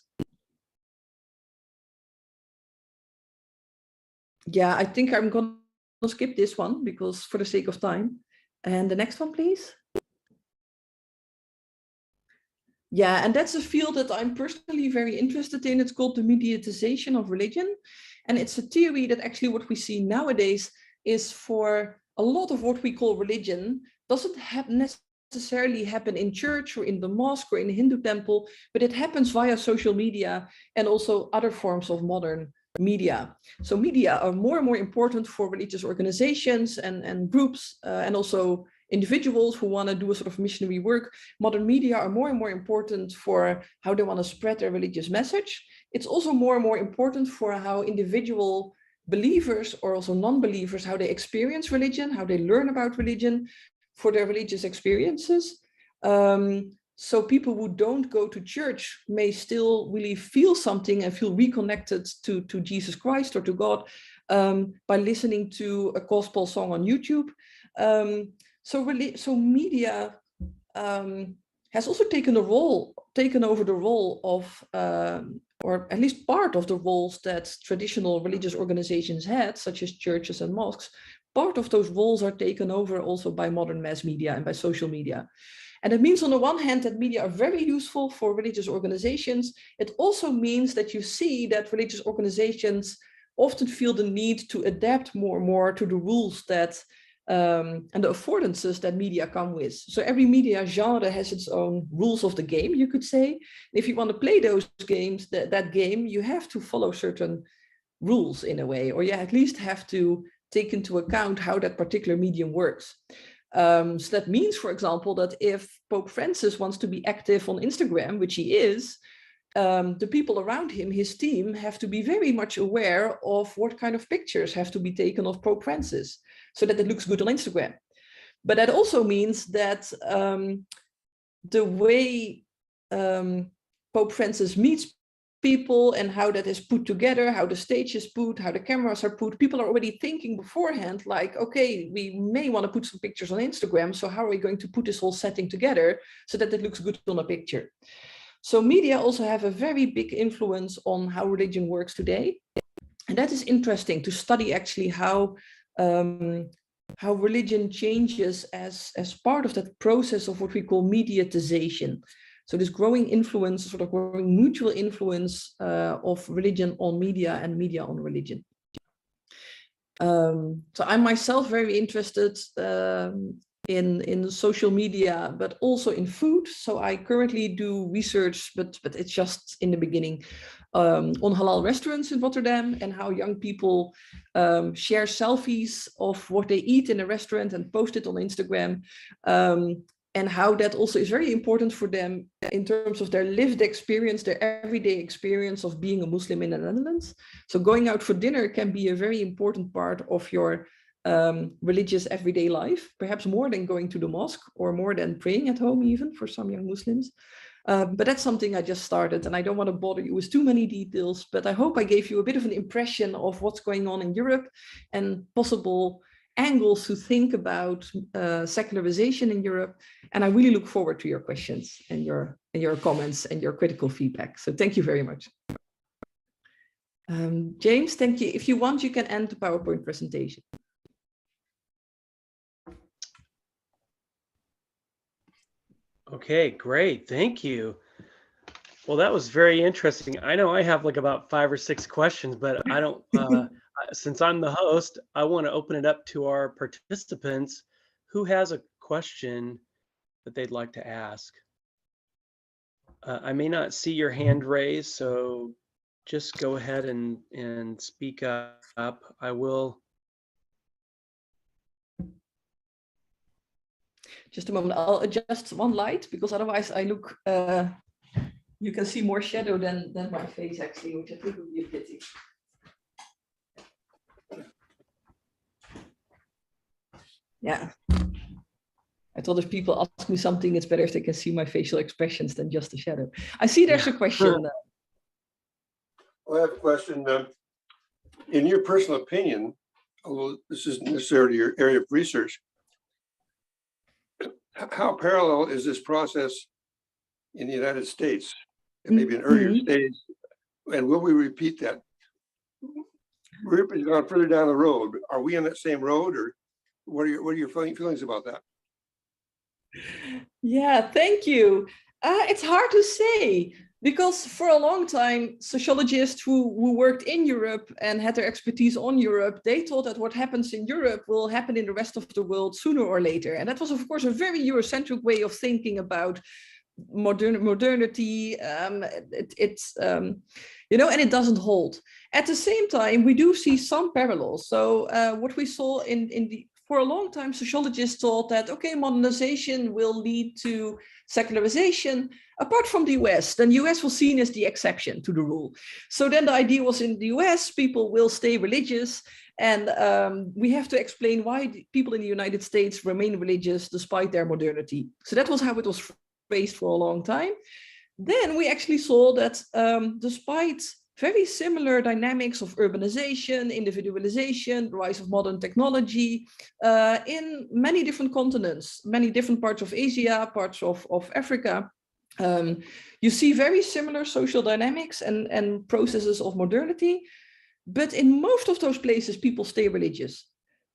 Yeah, I think I'm going to skip this one because for the sake of time. And the next one, please. Yeah, and that's a field that I'm personally very interested in. It's called the mediatization of religion. And it's a theory that actually what we see nowadays is for a lot of what we call religion doesn't necessarily happen in church or in the mosque or in the Hindu temple, but it happens via social media and also other forms of modern media. So media are more and more important for religious organizations and groups and also individuals who want to do a sort of missionary work. Modern media are more and more important for how they want to spread their religious message. It's also more and more important for how individual believers or also non-believers, how they experience religion, how they learn about religion, for their religious experiences. So people who don't go to church may still really feel something and feel reconnected to Jesus Christ or to God by listening to a gospel song on YouTube. So media has also taken over the role of, or at least part of the roles that traditional religious organizations had, such as churches and mosques. Part of those roles are taken over also by modern mass media and by social media. And it means on the one hand that media are very useful for religious organizations. It also means that you see that religious organizations often feel the need to adapt more and more to the rules that and the affordances that media come with. So every media genre has its own rules of the game, you could say. If you want to play those games, that game, you have to follow certain rules in a way, or you at least have to take into account how that particular medium works. So that means, for example, that if Pope Francis wants to be active on Instagram, which he is, the people around him, his team, have to be very much aware of what kind of pictures have to be taken of Pope Francis so that it looks good on Instagram. But that also means that the way Pope Francis meets people and how that is put together, how the stage is put, how the cameras are put, people are already thinking beforehand, like, okay, we may want to put some pictures on Instagram, so how are we going to put this whole setting together so that it looks good on a picture? So media also have a very big influence on how religion works today. And that is interesting to study actually how religion changes as part of that process of what we call mediatization. So this growing influence, sort of growing mutual influence of religion on media and media on religion. So I'm myself very interested in social media, but also in food. So I currently do research, but it's just in the beginning, on halal restaurants in Rotterdam and how young people share selfies of what they eat in a restaurant and post it on Instagram. And how that also is very important for them in terms of their lived experience, their everyday experience of being a Muslim in the Netherlands. So going out for dinner can be a very important part of your religious everyday life, perhaps more than going to the mosque or more than praying at home even for some young Muslims. But that's something I just started and I don't want to bother you with too many details, but I hope I gave you a bit of an impression of what's going on in Europe and possible angles to think about secularization in Europe. And I really look forward to your questions and your comments and your critical feedback. So thank you very much. James, thank you. If you want, you can end the PowerPoint presentation.
Okay, great. Thank you. Well, that was very interesting. I know I have like about 5 or 6 questions, but I don't, since I'm the host, I want to open it up to our participants. Who has a question that they'd like to ask? I may not see your hand raised, so just go ahead and speak up. I will.
Just a moment, I'll adjust one light because otherwise I look, you can see more shadow than my face actually, which I think would be a pity. Yeah. I thought if people ask me something, it's better if they can see my facial expressions than just the shadow. I see there's a question.
Well, I have a question. In your personal opinion, although this isn't necessarily your area of research, how parallel is this process in the United States and maybe in earlier stages? And will we repeat that? We've gone further down the road. Are we on that same road, or what are your feelings about that?
Yeah, thank you. It's hard to say because for a long time, sociologists who worked in Europe and had their expertise on Europe, they thought that what happens in Europe will happen in the rest of the world sooner or later. And that was, of course, a very Eurocentric way of thinking about modernity. It's you know, and it doesn't hold. At the same time, we do see some parallels. So what we saw for a long time, sociologists thought that, okay, modernization will lead to secularization. Apart from the US, then the US was seen as the exception to the rule. So then the idea was in the US, people will stay religious. And we have to explain why people in the United States remain religious despite their modernity. So that was how it was phrased for a long time. Then we actually saw that despite very similar dynamics of urbanization, individualization, the rise of modern technology in many different continents, many different parts of Asia, parts of Africa. You see very similar social dynamics and processes of modernity, but in most of those places, people stay religious,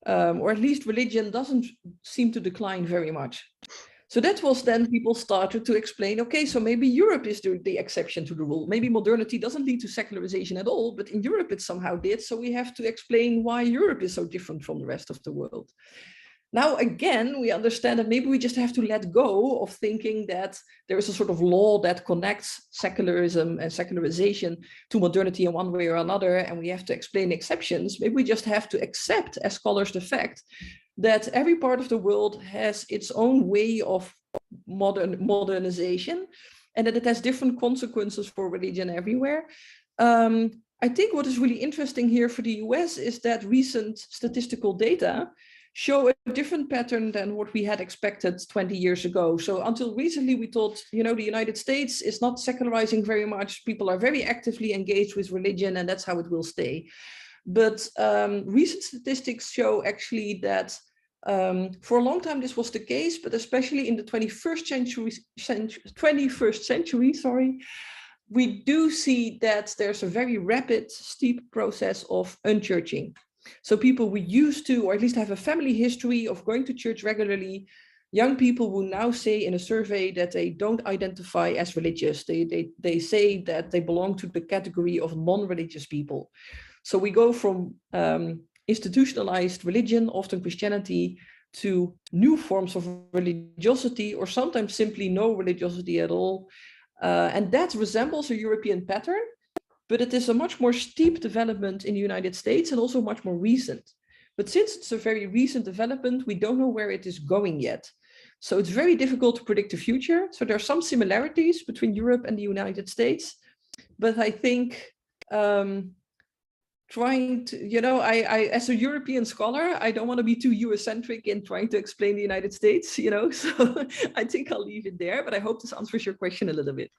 or at least religion doesn't seem to decline very much. So that was then people started to explain, okay, so maybe Europe is the exception to the rule. Maybe modernity doesn't lead to secularization at all, but in Europe it somehow did. So we have to explain why Europe is so different from the rest of the world. Now, again, we understand that maybe we just have to let go of thinking that there is a sort of law that connects secularism and secularization to modernity in one way or another, and we have to explain exceptions. Maybe we just have to accept as scholars the fact that every part of the world has its own way of modernization, and that it has different consequences for religion everywhere. I think what is really interesting here for the US is that recent statistical data show a different pattern than what we had expected 20 years ago. So until recently, we thought, you know, the United States is not secularizing very much. People are very actively engaged with religion, and that's how it will stay. But recent statistics show actually that for a long time this was the case, but especially in the 21st century, we do see that there's a very rapid, steep process of unchurching. So people who used to, or at least have a family history of going to church regularly, young people will now say in a survey that they don't identify as religious. They say that they belong to the category of non-religious people. So we go from institutionalized religion, often Christianity, to new forms of religiosity, or sometimes simply no religiosity at all. And that resembles a European pattern, but it is a much more steep development in the United States and also much more recent. But since it's a very recent development, we don't know where it is going yet. So it's very difficult to predict the future. So there are some similarities between Europe and the United States, but I think trying to, you know, I as a European scholar, I don't want to be too US-centric in trying to explain the United States, you know, so I think I'll leave it there, but I hope this answers your question a little bit.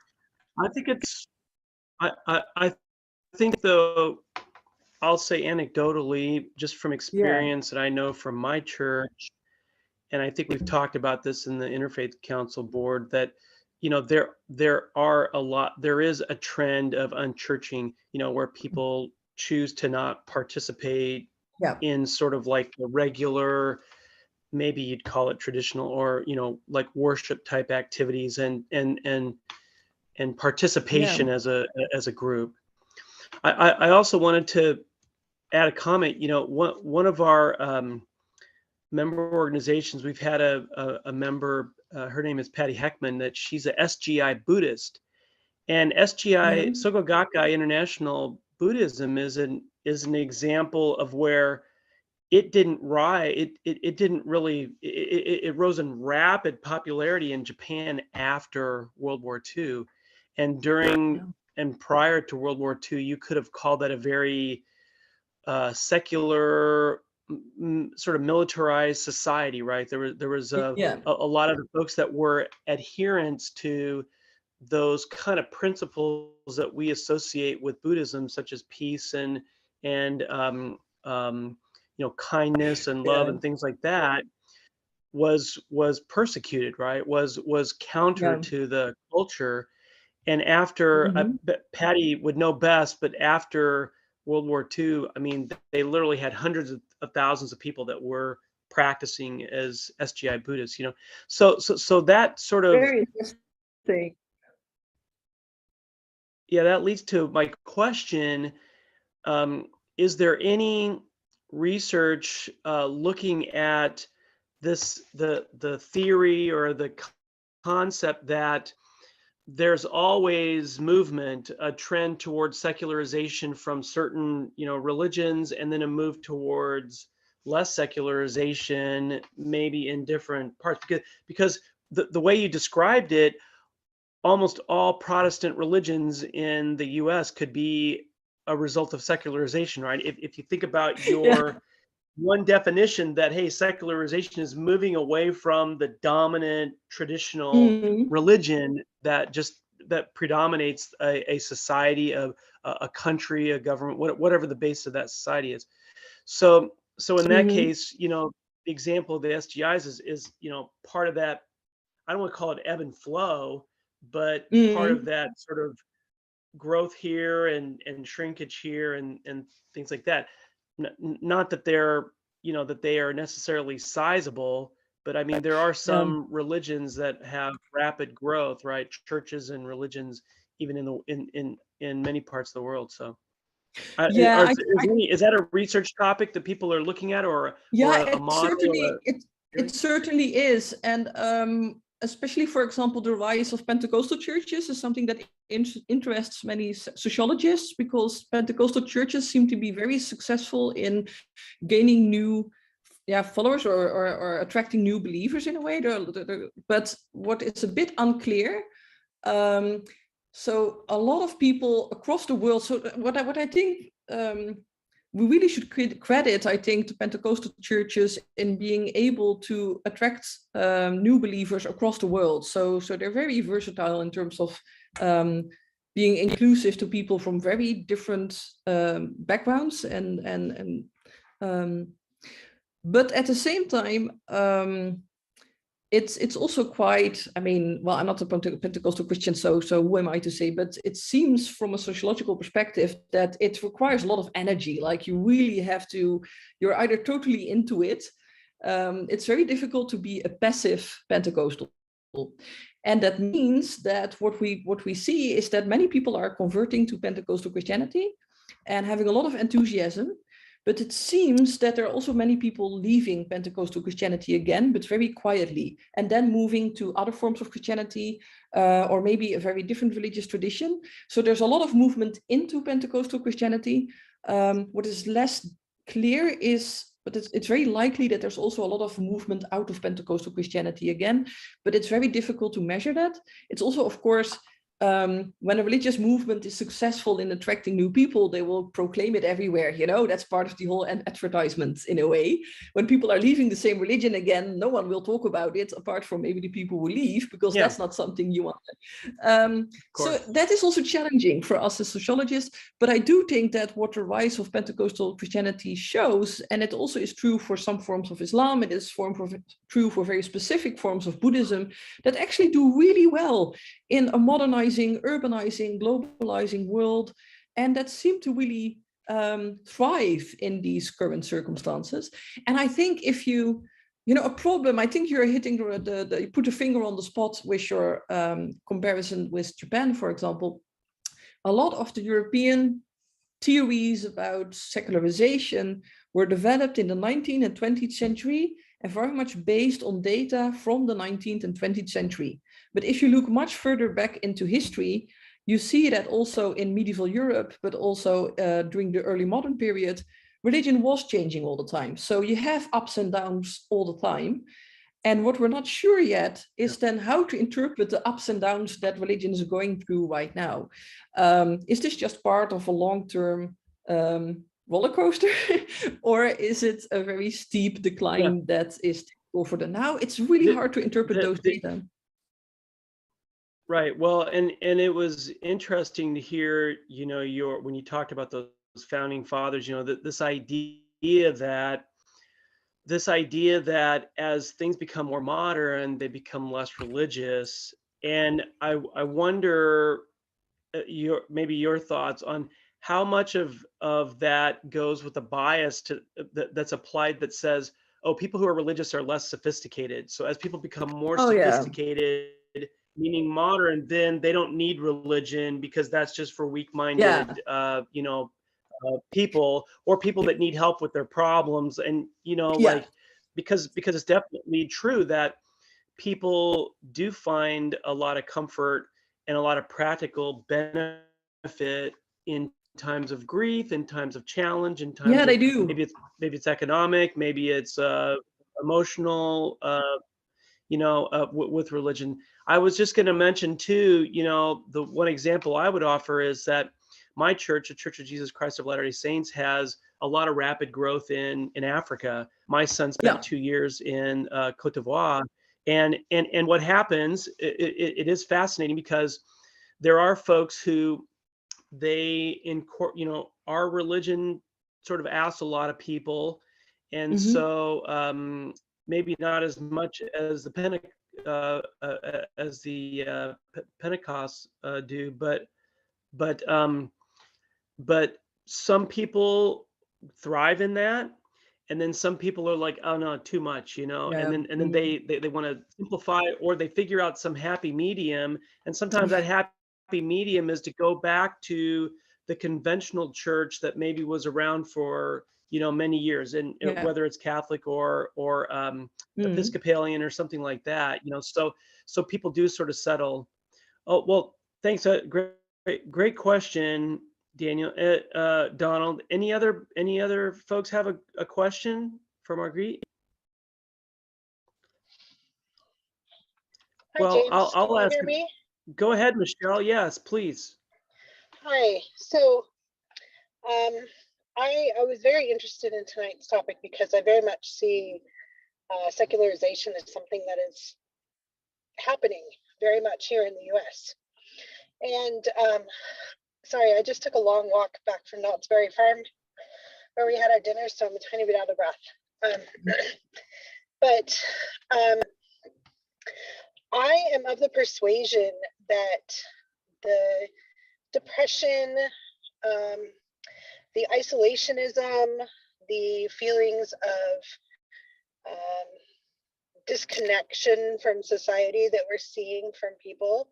I think it's, I think though, I'll say anecdotally, just from experience that I know from my church, and I think we've talked about this in the Interfaith Council board, that, you know, there is a trend of unchurching, you know, where people choose to not participate in sort of like the regular, maybe you'd call it traditional, or, you know, like worship type activities and participation as a group. I also wanted to add a comment. You know, one of our member organizations, we've had a member, her name is Patty Heckman, that she's a SGI Buddhist, and SGI Sogo Gakkai International Buddhism is an example of where it didn't rise. It didn't really. It rose in rapid popularity in Japan after World War II, and during and prior to World War II, you could have called that a very secular, sort of militarized society, right? There was a lot of the folks that were adherents to those kind of principles that we associate with Buddhism, such as peace and you know, kindness and love and things like that, was persecuted, right? Was counter to the culture. And after Patty would know best, but after World War II, I mean, they literally had hundreds of thousands of people that were practicing as SGI Buddhists, you know. So that sort of,
very interesting.
Yeah, that leads to my question. Is there any research looking at this, the theory or the concept that there's always movement, a trend towards secularization from certain, you know, religions, and then a move towards less secularization, maybe in different parts? Because the way you described it, almost all Protestant religions in the US could be a result of secularization, right? If you think about your one definition that, hey, secularization is moving away from the dominant traditional religion that predominates a society, of a country, a government, whatever the base of that society is. So in that case, you know, the example of the SGIs is, you know, part of that. I don't want to call it ebb and flow, but part of that sort of growth here and shrinkage here and things like that. Not that they're, you know, that they are necessarily sizable, but I mean, there are some religions that have rapid growth, right? Churches and religions, even in many parts of the world. So is that a research topic that people are looking at, or a model?
It certainly is. And especially, for example, the rise of Pentecostal churches is something that interests many sociologists, because Pentecostal churches seem to be very successful in gaining new followers or attracting new believers in a way. But what is a bit unclear So a lot of people across the world. So what I think we really should credit, I think, to Pentecostal churches in being able to attract new believers across the world. So they're very versatile in terms of being inclusive to people from very different backgrounds but at the same time, it's also quite, I mean, well, I'm not a Pentecostal Christian, so who am I to say, but it seems from a sociological perspective that it requires a lot of energy. Like you really have to, you're either totally into it. It's very difficult to be a passive Pentecostal. And that means that what we see is that many people are converting to Pentecostal Christianity and having a lot of enthusiasm. But it seems that there are also many people leaving Pentecostal Christianity again, but very quietly, and then moving to other forms of Christianity, or maybe a very different religious tradition. So there's a lot of movement into Pentecostal Christianity. What is less clear is, but it's very likely that there's also a lot of movement out of Pentecostal Christianity again, but it's very difficult to measure that. It's also, of course, when a religious movement is successful in attracting new people, they will proclaim it everywhere. You know, that's part of the whole advertisement in a way. When people are leaving the same religion again, no one will talk about it apart from maybe the people who leave, because that's not something you want. So that is also challenging for us as sociologists. But I do think that what the rise of Pentecostal Christianity shows, and it also is true for some forms of Islam, it is true for very specific forms of Buddhism, that actually do really well in a modernizing, urbanizing, globalizing world, and that seem to really thrive in these current circumstances. And I think if you know, a problem, I think you're hitting you put a finger on the spot with your comparison with Japan, for example. A lot of the European theories about secularization were developed in the 19th and 20th century and very much based on data from the 19th and 20th century. But if you look much further back into history, you see that also in medieval Europe, but also during the early modern period, religion was changing all the time. So you have ups and downs all the time. And what we're not sure yet is then how to interpret the ups and downs that religion is going through right now. Is this just part of a long-term roller coaster, or is it a very steep decline that is over the now? It's really hard to interpret those data.
Right. Well, and it was interesting to hear, you know, when you talked about those founding fathers, you know, this idea that as things become more modern, they become less religious. And I wonder maybe your thoughts on how much of that goes with the bias that's applied that says, oh, people who are religious are less sophisticated. So as people become more sophisticated, meaning modern, then they don't need religion because that's just for weak-minded, you know, people, or people that need help with their problems. And, you know, like, because it's definitely true that people do find a lot of comfort and a lot of practical benefit in times of grief, in times of challenge, in times
they do.
Maybe it's economic, maybe it's emotional, you know, with religion. I was just going to mention too, you know, the one example I would offer is that my church, the Church of Jesus Christ of Latter-day Saints, has a lot of rapid growth in Africa. My son spent 2 years in Cote d'Ivoire, and what happens, it is fascinating because there are folks who you know, our religion sort of asks a lot of people, and so maybe not as much as the Pentecost do, but some people thrive in that, and then some people are like, oh no, too much, you know, and then they want to simplify, or they figure out some happy medium, and sometimes that happy medium is to go back to the conventional church that maybe was around for, you know, many years, and whether it's Catholic or Episcopalian or something like that, you know, so people do sort of settle. Oh, well, thanks. Great question, Daniel. Donald, any other folks have a question for Margreet?
Hi,
Well,
James.
I'll
Can you
ask.
hear me?
Go ahead, Michelle. Yes, please.
Hi. So I was very interested in tonight's topic because I very much see secularization as something that is happening very much here in the US. And sorry, I just took a long walk back from Knott's Berry Farm where we had our dinner, so I'm a tiny bit out of breath. But I am of the persuasion that the depression, the isolationism, the feelings of disconnection from society that we're seeing from people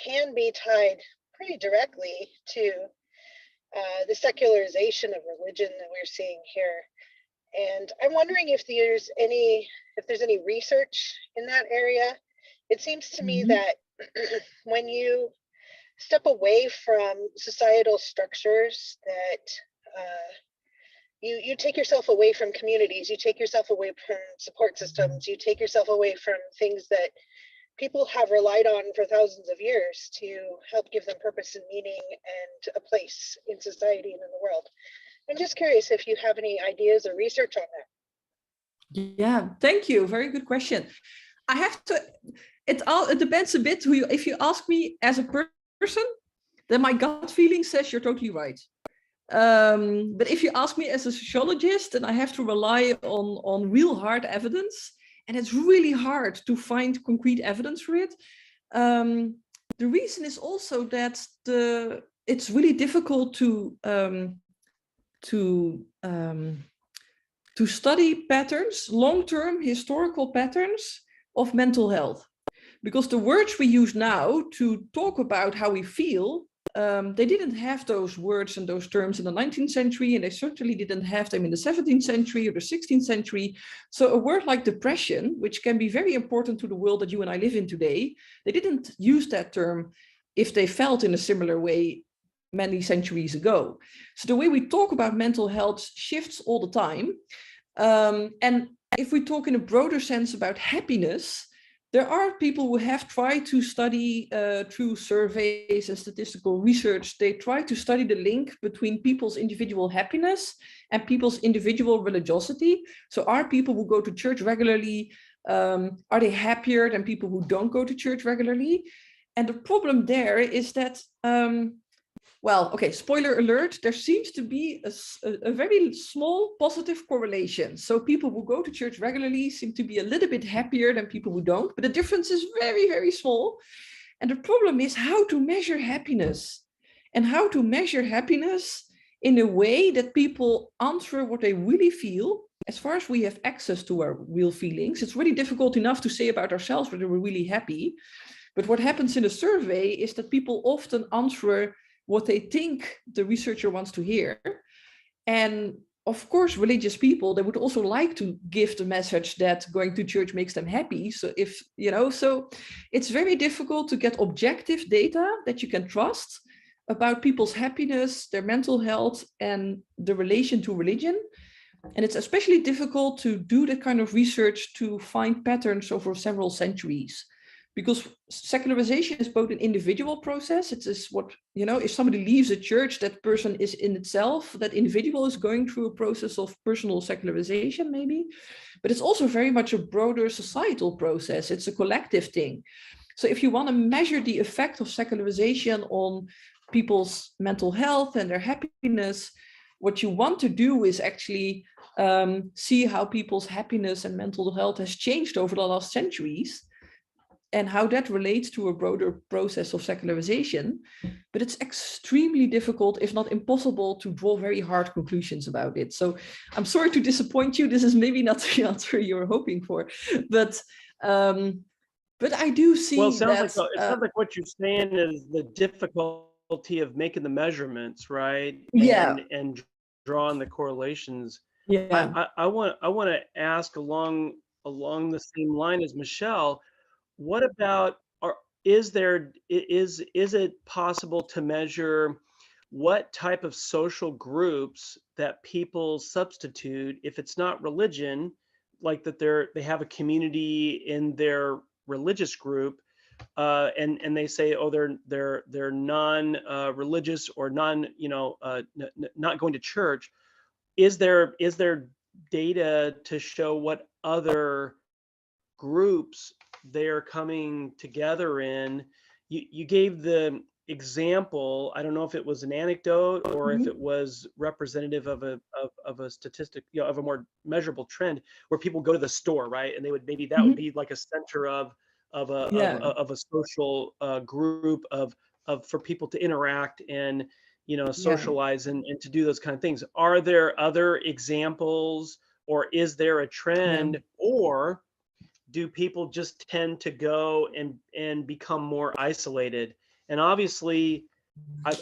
can be tied pretty directly to the secularization of religion that we're seeing here. And I'm wondering if there's any research in that area. It seems to me that when you step away from societal structures, that you take yourself away from communities, you take yourself away from support systems, you take yourself away from things that people have relied on for thousands of years to help give them purpose and meaning and a place in society and in the world. I'm just curious if you have any ideas or research on that.
Yeah, thank you. Very good question. I have to, it depends a bit who you, if you ask me as a person, then my gut feeling says you're totally right. But if you ask me as a sociologist, then I have to rely on real hard evidence, and it's really hard to find concrete evidence for it. The reason is also that it's really difficult to study patterns, long-term historical patterns of mental health, because the words we use now to talk about how we feel, they didn't have those words and those terms in the 19th century, and they certainly didn't have them in the 17th century or the 16th century. So a word like depression, which can be very important to the world that you and I live in today, they didn't use that term if they felt in a similar way many centuries ago. So the way we talk about mental health shifts all the time. And if we talk in a broader sense about happiness, there are people who have tried to study through surveys and statistical research, they try to study the link between people's individual happiness and people's individual religiosity. So are people who go to church regularly, are they happier than people who don't go to church regularly? And the problem there is that, well, okay, spoiler alert, there seems to be a very small positive correlation. So people who go to church regularly seem to be a little bit happier than people who don't, but the difference is very, very small. And the problem is how to measure happiness, and how to measure happiness in a way that people answer what they really feel. As far as we have access to our real feelings, it's really difficult enough to say about ourselves whether we're really happy. But what happens in a survey is that people often answer what they think the researcher wants to hear. And of course, religious people, they would also like to give the message that going to church makes them happy. So if, so it's very difficult to get objective data that you can trust about people's happiness, their mental health, and the relation to religion. And it's especially difficult to do that kind of research to find patterns over several centuries. Because secularization is both an individual process. It is what, if somebody leaves a church, that person is in itself, that individual is going through a process of personal secularization, maybe. But it's also very much a broader societal process. It's a collective thing. So if you want to measure the effect of secularization on people's mental health and their happiness, what you want to do is actually see how people's happiness and mental health has changed over the last centuries, and how that relates to a broader process of secularization. But it's extremely difficult, if not impossible, to draw very hard conclusions about it. So I'm sorry to disappoint you. This is maybe not the answer you're hoping for, but I do see
well, it sounds
that,
it sounds like what you're saying is the difficulty of making the measurements, right?
Yeah.
And drawing the correlations.
Yeah.
I want to ask along the same line as Michelle. What about, is it possible to measure what type of social groups that people substitute if it's not religion, like that they have a community in their religious group, and they say, oh, they're non-religious or not going to church. Is there data to show what other groups they're coming together in? You gave the example. I don't know if it was an anecdote or if it was representative of a statistic, of a more measurable trend, where people go to the store, right? And they would maybe that would be like a center of a social group of for people to interact and socialize and to do those kind of things. Are there other examples, or is there a trend, or do people just tend to go and become more isolated? And obviously,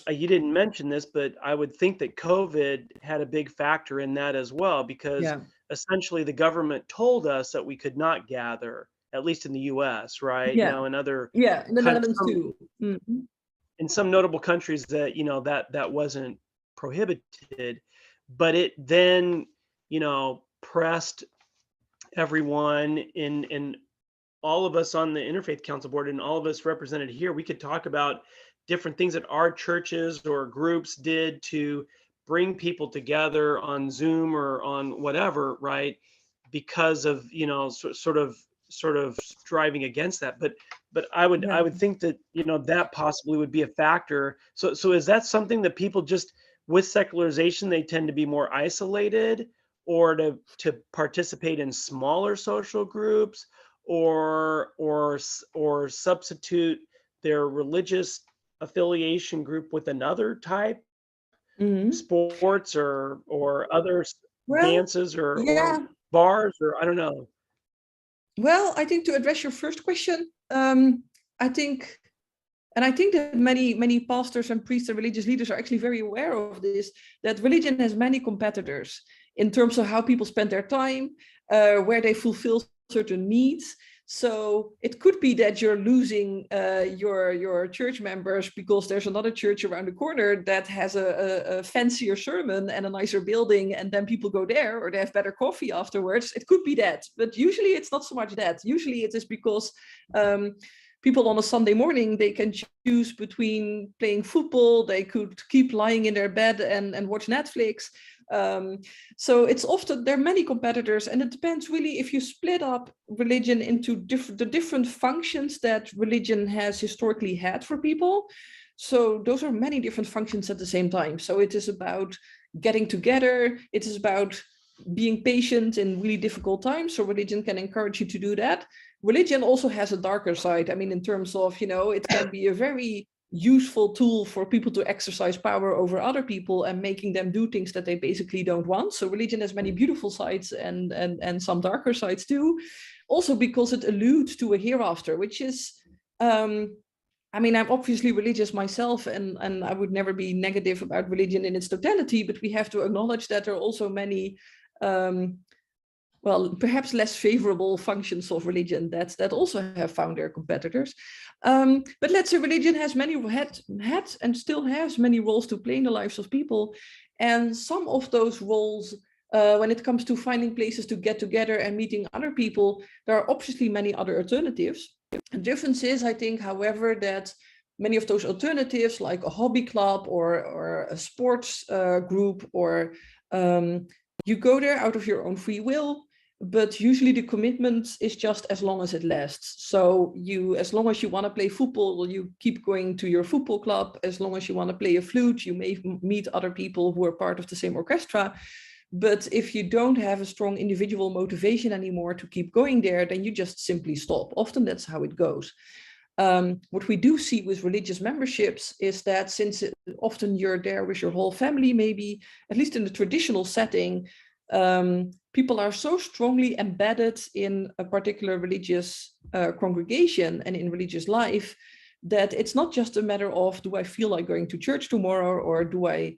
you didn't mention this, but I would think that COVID had a big factor in that as well, because essentially the government told us that we could not gather, at least in the US, right? Now in other
in the Netherlands too.
In some notable countries that that wasn't prohibited, but it then pressed everyone in all of us on the Interfaith Council Board and all of us represented here. We could talk about different things that our churches or groups did to bring people together on Zoom or on whatever, right? Because of sort of striving against that. But I would think that that possibly would be a factor. So is that something that people just, with secularization, they tend to be more isolated, or to participate in smaller social groups, or substitute their religious affiliation group with another type, sports or other dances or bars, or I don't know.
Well, I think to address your first question, I think that many pastors and priests and religious leaders are actually very aware of this, that religion has many competitors in terms of how people spend their time, where they fulfill certain needs. So it could be that you're losing your church members because there's another church around the corner that has a fancier sermon and a nicer building, and then people go there, or they have better coffee afterwards. It could be that, but usually it's not so much that. Usually it is because people on a Sunday morning, they can choose between playing football, they could keep lying in their bed and watch Netflix. So it's often, there are many competitors, and it depends really if you split up religion into the different functions that religion has historically had for people. So those are many different functions at the same time. So it is about getting together, it is about being patient in really difficult times. So religion can encourage you to do that. Religion also has a darker side. I mean, in terms of, it can be a very useful tool for people to exercise power over other people and making them do things that they basically don't want. So religion has many beautiful sides and some darker sides too. Also because it alludes to a hereafter, which is, I'm obviously religious myself, and I would never be negative about religion in its totality, but we have to acknowledge that there are also many perhaps less favorable functions of religion that also have found their competitors. But let's say religion has had and still has many roles to play in the lives of people. And some of those roles, when it comes to finding places to get together and meeting other people, there are obviously many other alternatives. The difference is, I think, however, that many of those alternatives, like a hobby club or a sports group, or you go there out of your own free will, but usually the commitment is just as long as it lasts. So as long as you want to play football, you keep going to your football club. As long as you want to play a flute, you may meet other people who are part of the same orchestra. But if you don't have a strong individual motivation anymore to keep going there, then you just simply stop. Often that's how it goes. What we do see with religious memberships is that since often you're there with your whole family, maybe, at least in the traditional setting, people are so strongly embedded in a particular religious congregation and in religious life that it's not just a matter of, do I feel like going to church tomorrow, or do I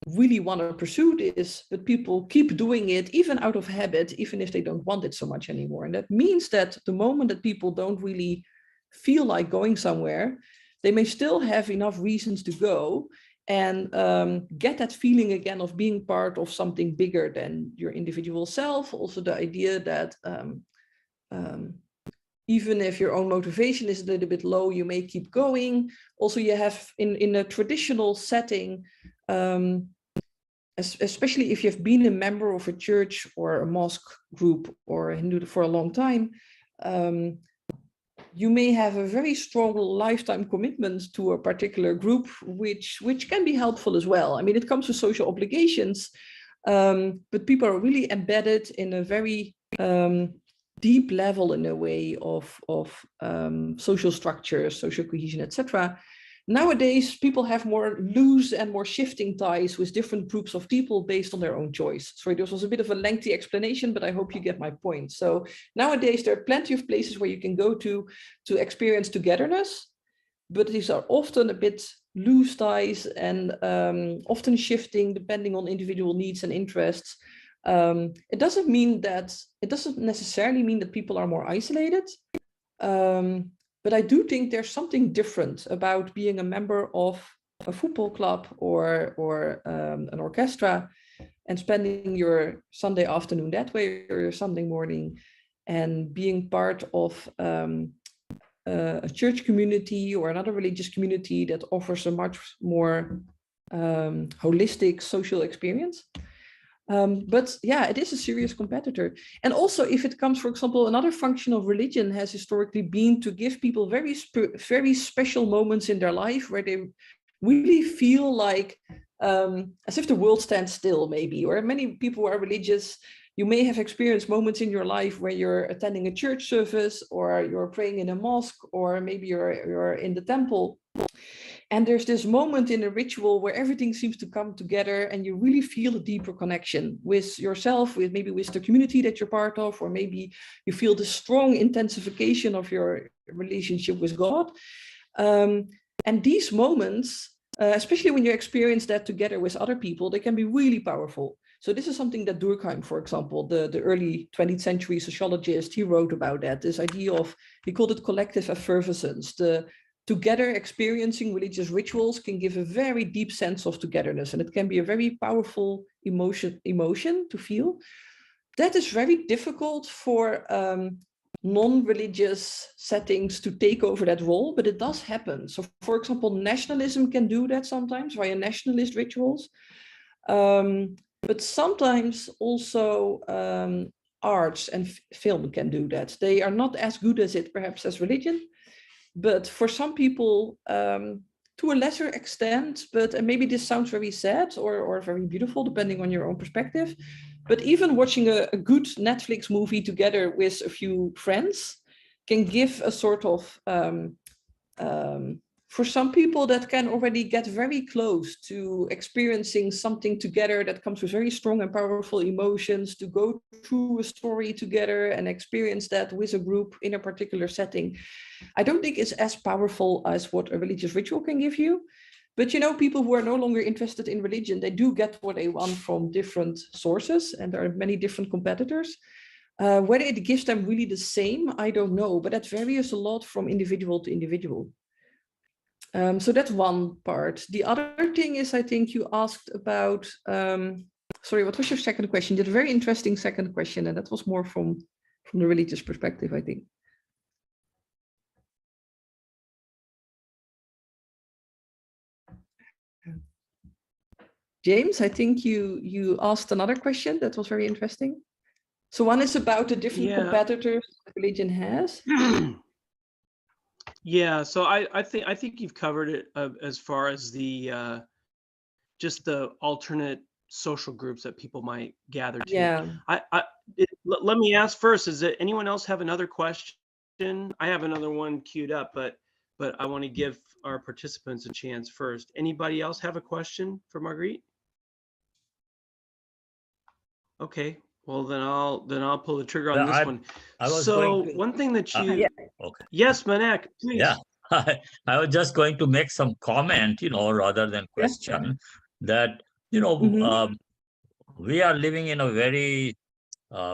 really want to pursue this, but people keep doing it even out of habit, even if they don't want it so much anymore. And that means that the moment that people don't really feel like going somewhere, they may still have enough reasons to go and get that feeling again of being part of something bigger than your individual self. Also the idea that even if your own motivation is a little bit low, you may keep going. Also, you have in a traditional setting, especially if you've been a member of a church or a mosque group or a Hindu for a long time, you may have a very strong lifetime commitment to a particular group, which can be helpful as well. I mean, it comes with social obligations, but people are really embedded in a very deep level in a way of social structure, social cohesion, etc. Nowadays, people have more loose and more shifting ties with different groups of people based on their own choice. Sorry, this was a bit of a lengthy explanation, but I hope you get my point. So nowadays, there are plenty of places where you can go to experience togetherness, but these are often a bit loose ties and often shifting depending on individual needs and interests. It doesn't necessarily mean that people are more isolated. But I do think there's something different about being a member of a football club or an orchestra and spending your Sunday afternoon that way or your Sunday morning and being part of a church community or another religious community that offers a much more holistic social experience. But yeah, it is a serious competitor. And also if it comes, for example, another function of religion has historically been to give people very special moments in their life where they really feel like as if the world stands still, maybe. Or many people who are religious, you may have experienced moments in your life where you're attending a church service or you're praying in a mosque or maybe you're in the temple. And there's this moment in a ritual where everything seems to come together and you really feel a deeper connection with yourself, with the community that you're part of, or maybe you feel the strong intensification of your relationship with God. And these moments, especially when you experience that together with other people, they can be really powerful. So this is something that Durkheim, for example, the early 20th century sociologist, he wrote about that, this idea of, he called it collective effervescence. Together experiencing religious rituals can give a very deep sense of togetherness, and it can be a very powerful emotion to feel. That is very difficult for non-religious settings to take over that role, but it does happen. So for example, nationalism can do that sometimes via nationalist rituals, but sometimes also arts and film can do that. They are not as good as it perhaps as religion, but for some people, to a lesser extent, and maybe this sounds very sad or very beautiful, depending on your own perspective, but even watching a good Netflix movie together with a few friends can give a sort of, for some people that can already get very close to experiencing something together that comes with very strong and powerful emotions, to go through a story together and experience that with a group in a particular setting. I don't think it's as powerful as what a religious ritual can give you. But people who are no longer interested in religion, they do get what they want from different sources, and there are many different competitors. Whether it gives them really the same, I don't know, but that varies a lot from individual to individual. So that's one part. The other thing is, I think you asked about, sorry, what was your second question? You had a very interesting second question, and that was more from the religious perspective, I think. James, I think you asked another question that was very interesting. So one is about the different competitors religion has.
Yeah, so I think you've covered it as far as the just the alternate social groups that people might gather to.
Yeah.
Let me ask first, is that anyone else have another question? I have another one queued up, but I want to give our participants a chance first. Anybody else have a question for Margreet? Okay, well then I'll pull the trigger on this one. So one thing that you,
okay.
Yes, Manek, please.
Yeah, I was just going to make some comment, rather than question, that we are living in a very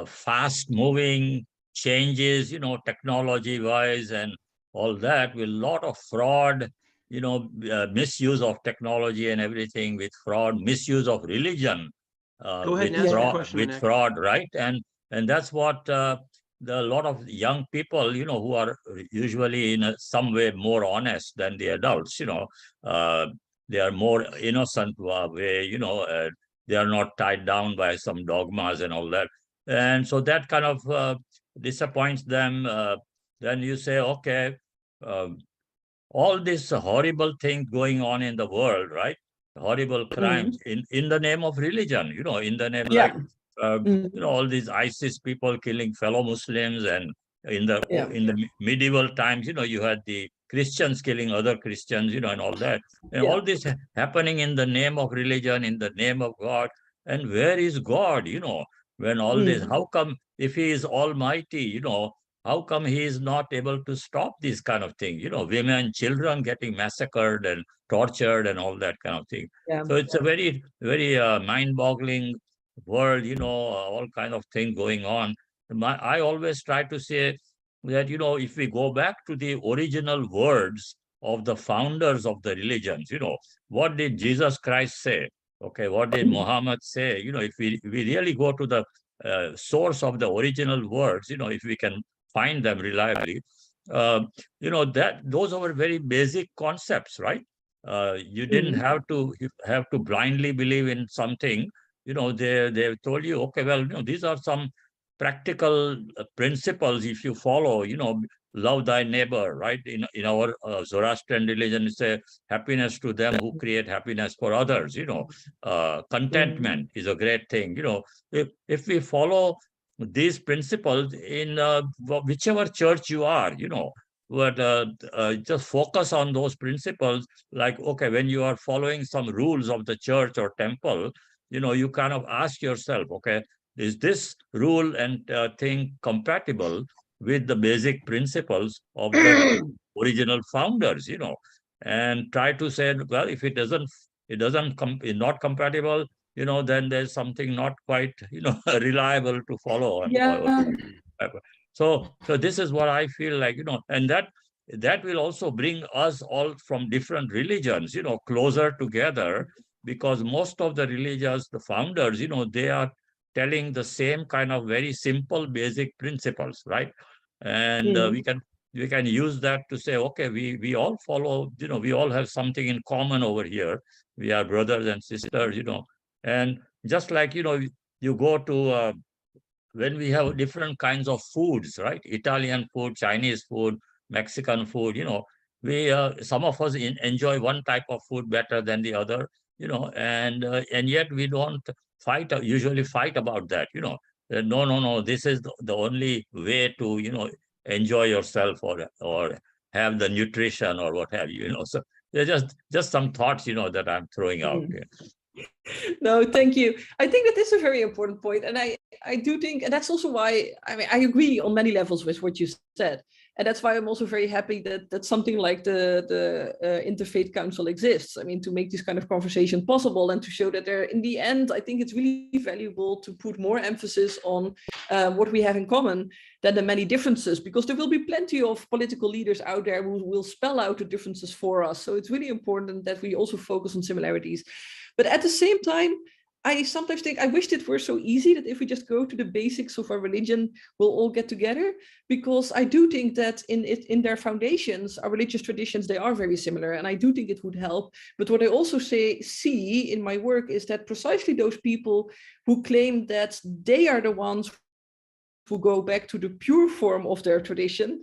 fast moving changes, technology wise and all that, with a lot of fraud, misuse of technology and everything, with fraud, misuse of religion.
Go ahead and ask your question,
with
Manek.
fraud, right? And that's what there are a lot of young people, who are usually in some way more honest than the adults, they are more innocent way, they are not tied down by some dogmas and all that. And so that kind of disappoints them. Then you say, okay, all this horrible thing going on in the world, right? Horrible crimes in the name of religion, in the name like, all these ISIS people killing fellow Muslims, and in the medieval times, you had the Christians killing other Christians, and all that, and all this happening in the name of religion, in the name of God. And where is God? When all this, how come if He is Almighty, how come He is not able to stop these kind of things? Women, children getting massacred and tortured and all that kind of thing. So it's a very, very mind-boggling world, all kind of thing going on. I always try to say that, if we go back to the original words of the founders of the religions, what did Jesus Christ say? Okay, what did Muhammad say? If we really go to the source of the original words, if we can find them reliably, that those are very basic concepts, right? You didn't have to blindly believe in something. They told you, okay, well, these are some practical principles. If you follow, love thy neighbor, right? In our Zoroastrian religion, it's a happiness to them who create happiness for others. Contentment is a great thing. If we follow these principles in whichever church you are, but just focus on those principles. Like, okay, when you are following some rules of the church or temple, you kind of ask yourself, okay, is this rule and thing compatible with the basic principles of the original founders, and try to say, well, if it is not compatible, then there's something not quite, reliable to follow. So this is what I feel like, and that will also bring us all from different religions, closer together, because most of the religions, the founders, they are telling the same kind of very simple, basic principles, right? And we can use that to say, okay, we all follow, we all have something in common over here. We are brothers and sisters, and just like, you go to, when we have different kinds of foods, right? Italian food, Chinese food, Mexican food, we some of us enjoy one type of food better than the other, and yet we don't usually fight about that, no, this is the only way to, enjoy yourself or have the nutrition or what have you, So they're just some thoughts, that I'm throwing out here.
No, thank you. I think that is a very important point. And I do think, and that's also why, I agree on many levels with what you said. And that's why I'm also very happy that something like the Interfaith Council exists. To make this kind of conversation possible and to show that in the end, I think it's really valuable to put more emphasis on what we have in common than the many differences, because there will be plenty of political leaders out there who will spell out the differences for us. So it's really important that we also focus on similarities. But at the same time, I sometimes think I wish it were so easy that if we just go to the basics of our religion, we'll all get together. Because I do think that in their foundations, our religious traditions, they are very similar. And I do think it would help. But what I also see in my work is that precisely those people who claim that they are the ones who go back to the pure form of their tradition,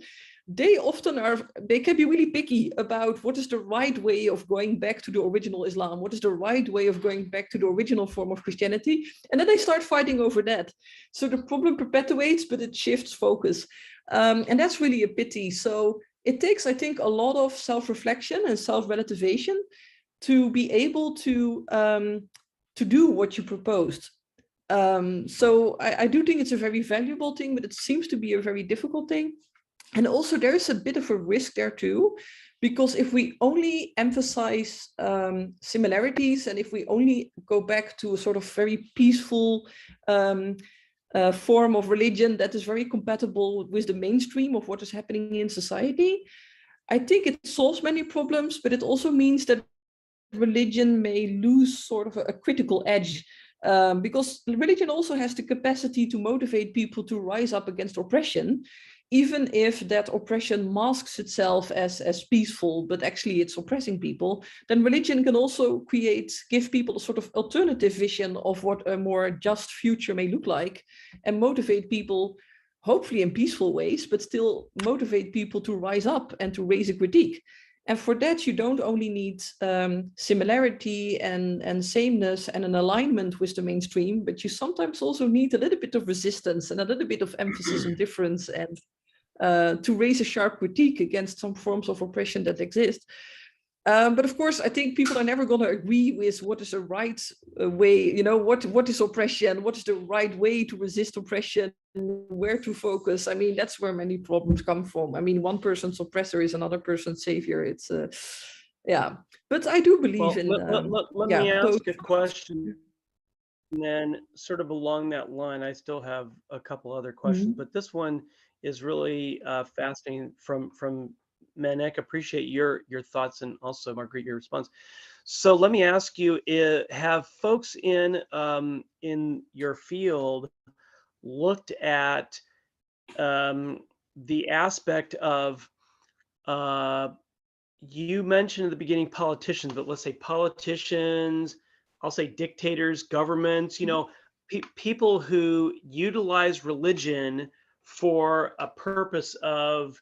they can be really picky about what is the right way of going back to the original Islam, what is the right way of going back to the original form of Christianity, and then they start fighting over that. So the problem perpetuates, but it shifts focus, and that's really a pity. So it takes, I think, a lot of self-reflection and self-relativation to be able to do what you proposed. So I do think it's a very valuable thing, but it seems to be a very difficult thing. And also there is a bit of a risk there too, because if we only emphasize similarities and if we only go back to a sort of very peaceful form of religion that is very compatible with the mainstream of what is happening in society, I think it solves many problems, but it also means that religion may lose sort of a critical edge Because religion also has the capacity to motivate people to rise up against oppression, even if that oppression masks itself as peaceful, but actually it's oppressing people. Then religion can also give people a sort of alternative vision of what a more just future may look like, and motivate people, hopefully in peaceful ways, but still motivate people to rise up and to raise a critique. And for that, you don't only need similarity and sameness and an alignment with the mainstream, but you sometimes also need a little bit of resistance and a little bit of emphasis on difference, and to raise a sharp critique against some forms of oppression that exist. But of course, I think people are never going to agree with what is the right way, what is oppression, what is the right way to resist oppression, where to focus. I mean, that's where many problems come from. I mean, one person's oppressor is another person's savior. It's, yeah. But I do believe in...
Let me ask a question. And then sort of along that line, I still have a couple other questions, but this one is really fascinating from Manek. Appreciate your thoughts, and also Margreet, your response. So let me ask you: have folks in your field looked at the aspect of you mentioned at the beginning politicians, but let's say politicians, I'll say dictators, governments, people who utilize religion for a purpose of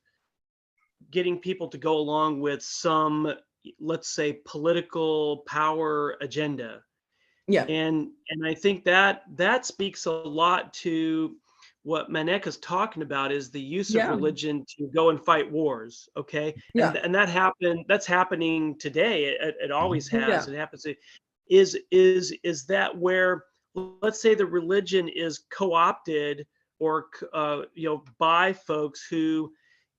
getting people to go along with some, let's say, political power agenda.
Yeah.
And I think that speaks a lot to what Manek is talking about, is the use of religion to go and fight wars. Okay. And that's happening today. It always has. It happens. Is that where, let's say, the religion is co-opted or by folks who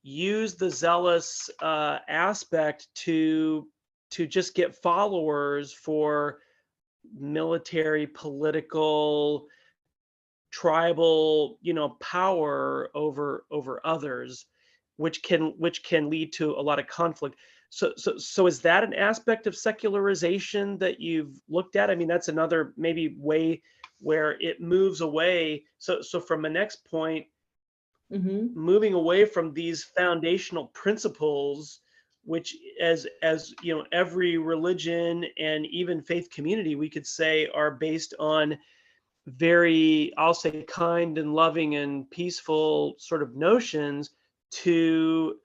use the zealous aspect to just get followers for military, political, tribal, power over others, which can lead to a lot of conflict. So is that an aspect of secularization that you've looked at? I mean, that's another maybe way where it moves away. So from the next point, moving away from these foundational principles, which as every religion and even faith community, we could say, are based on very, I'll say, kind and loving and peaceful sort of notions, to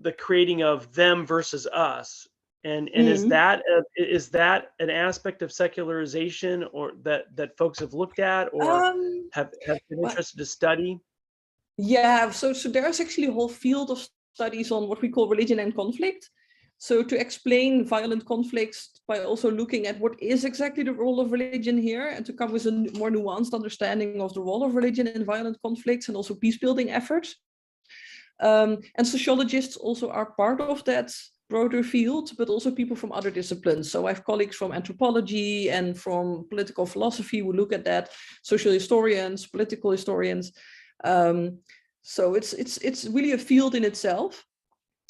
the creating of them versus us. And is that an aspect of secularization, or that folks have looked at, or have been interested to study?
Yeah, so there's actually a whole field of studies on what we call religion and conflict. So to explain violent conflicts by also looking at what is exactly the role of religion here, and to come with a more nuanced understanding of the role of religion in violent conflicts and also peace-building efforts. And sociologists also are part of that broader field, but also people from other disciplines. So I have colleagues from anthropology and from political philosophy who look at that, social historians, political historians. So it's really a field in itself,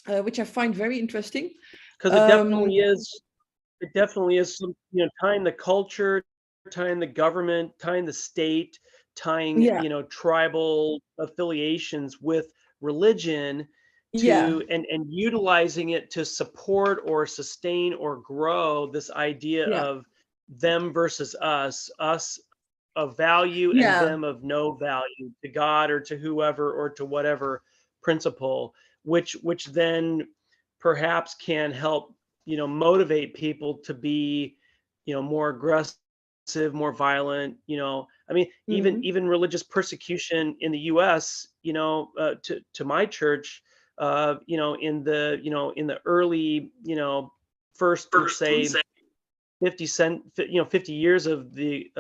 which I find very interesting.
Because it definitely is some, tying the culture, tying the government, tying the state, tying tribal affiliations with religion, and utilizing it to support or sustain or grow this idea of them versus us of value and them of no value, to God or to whoever or to whatever principle, which then perhaps can help motivate people to be more aggressive, more violent. I mean, even religious persecution in the US, to my church, in the early, first, say 50 years of the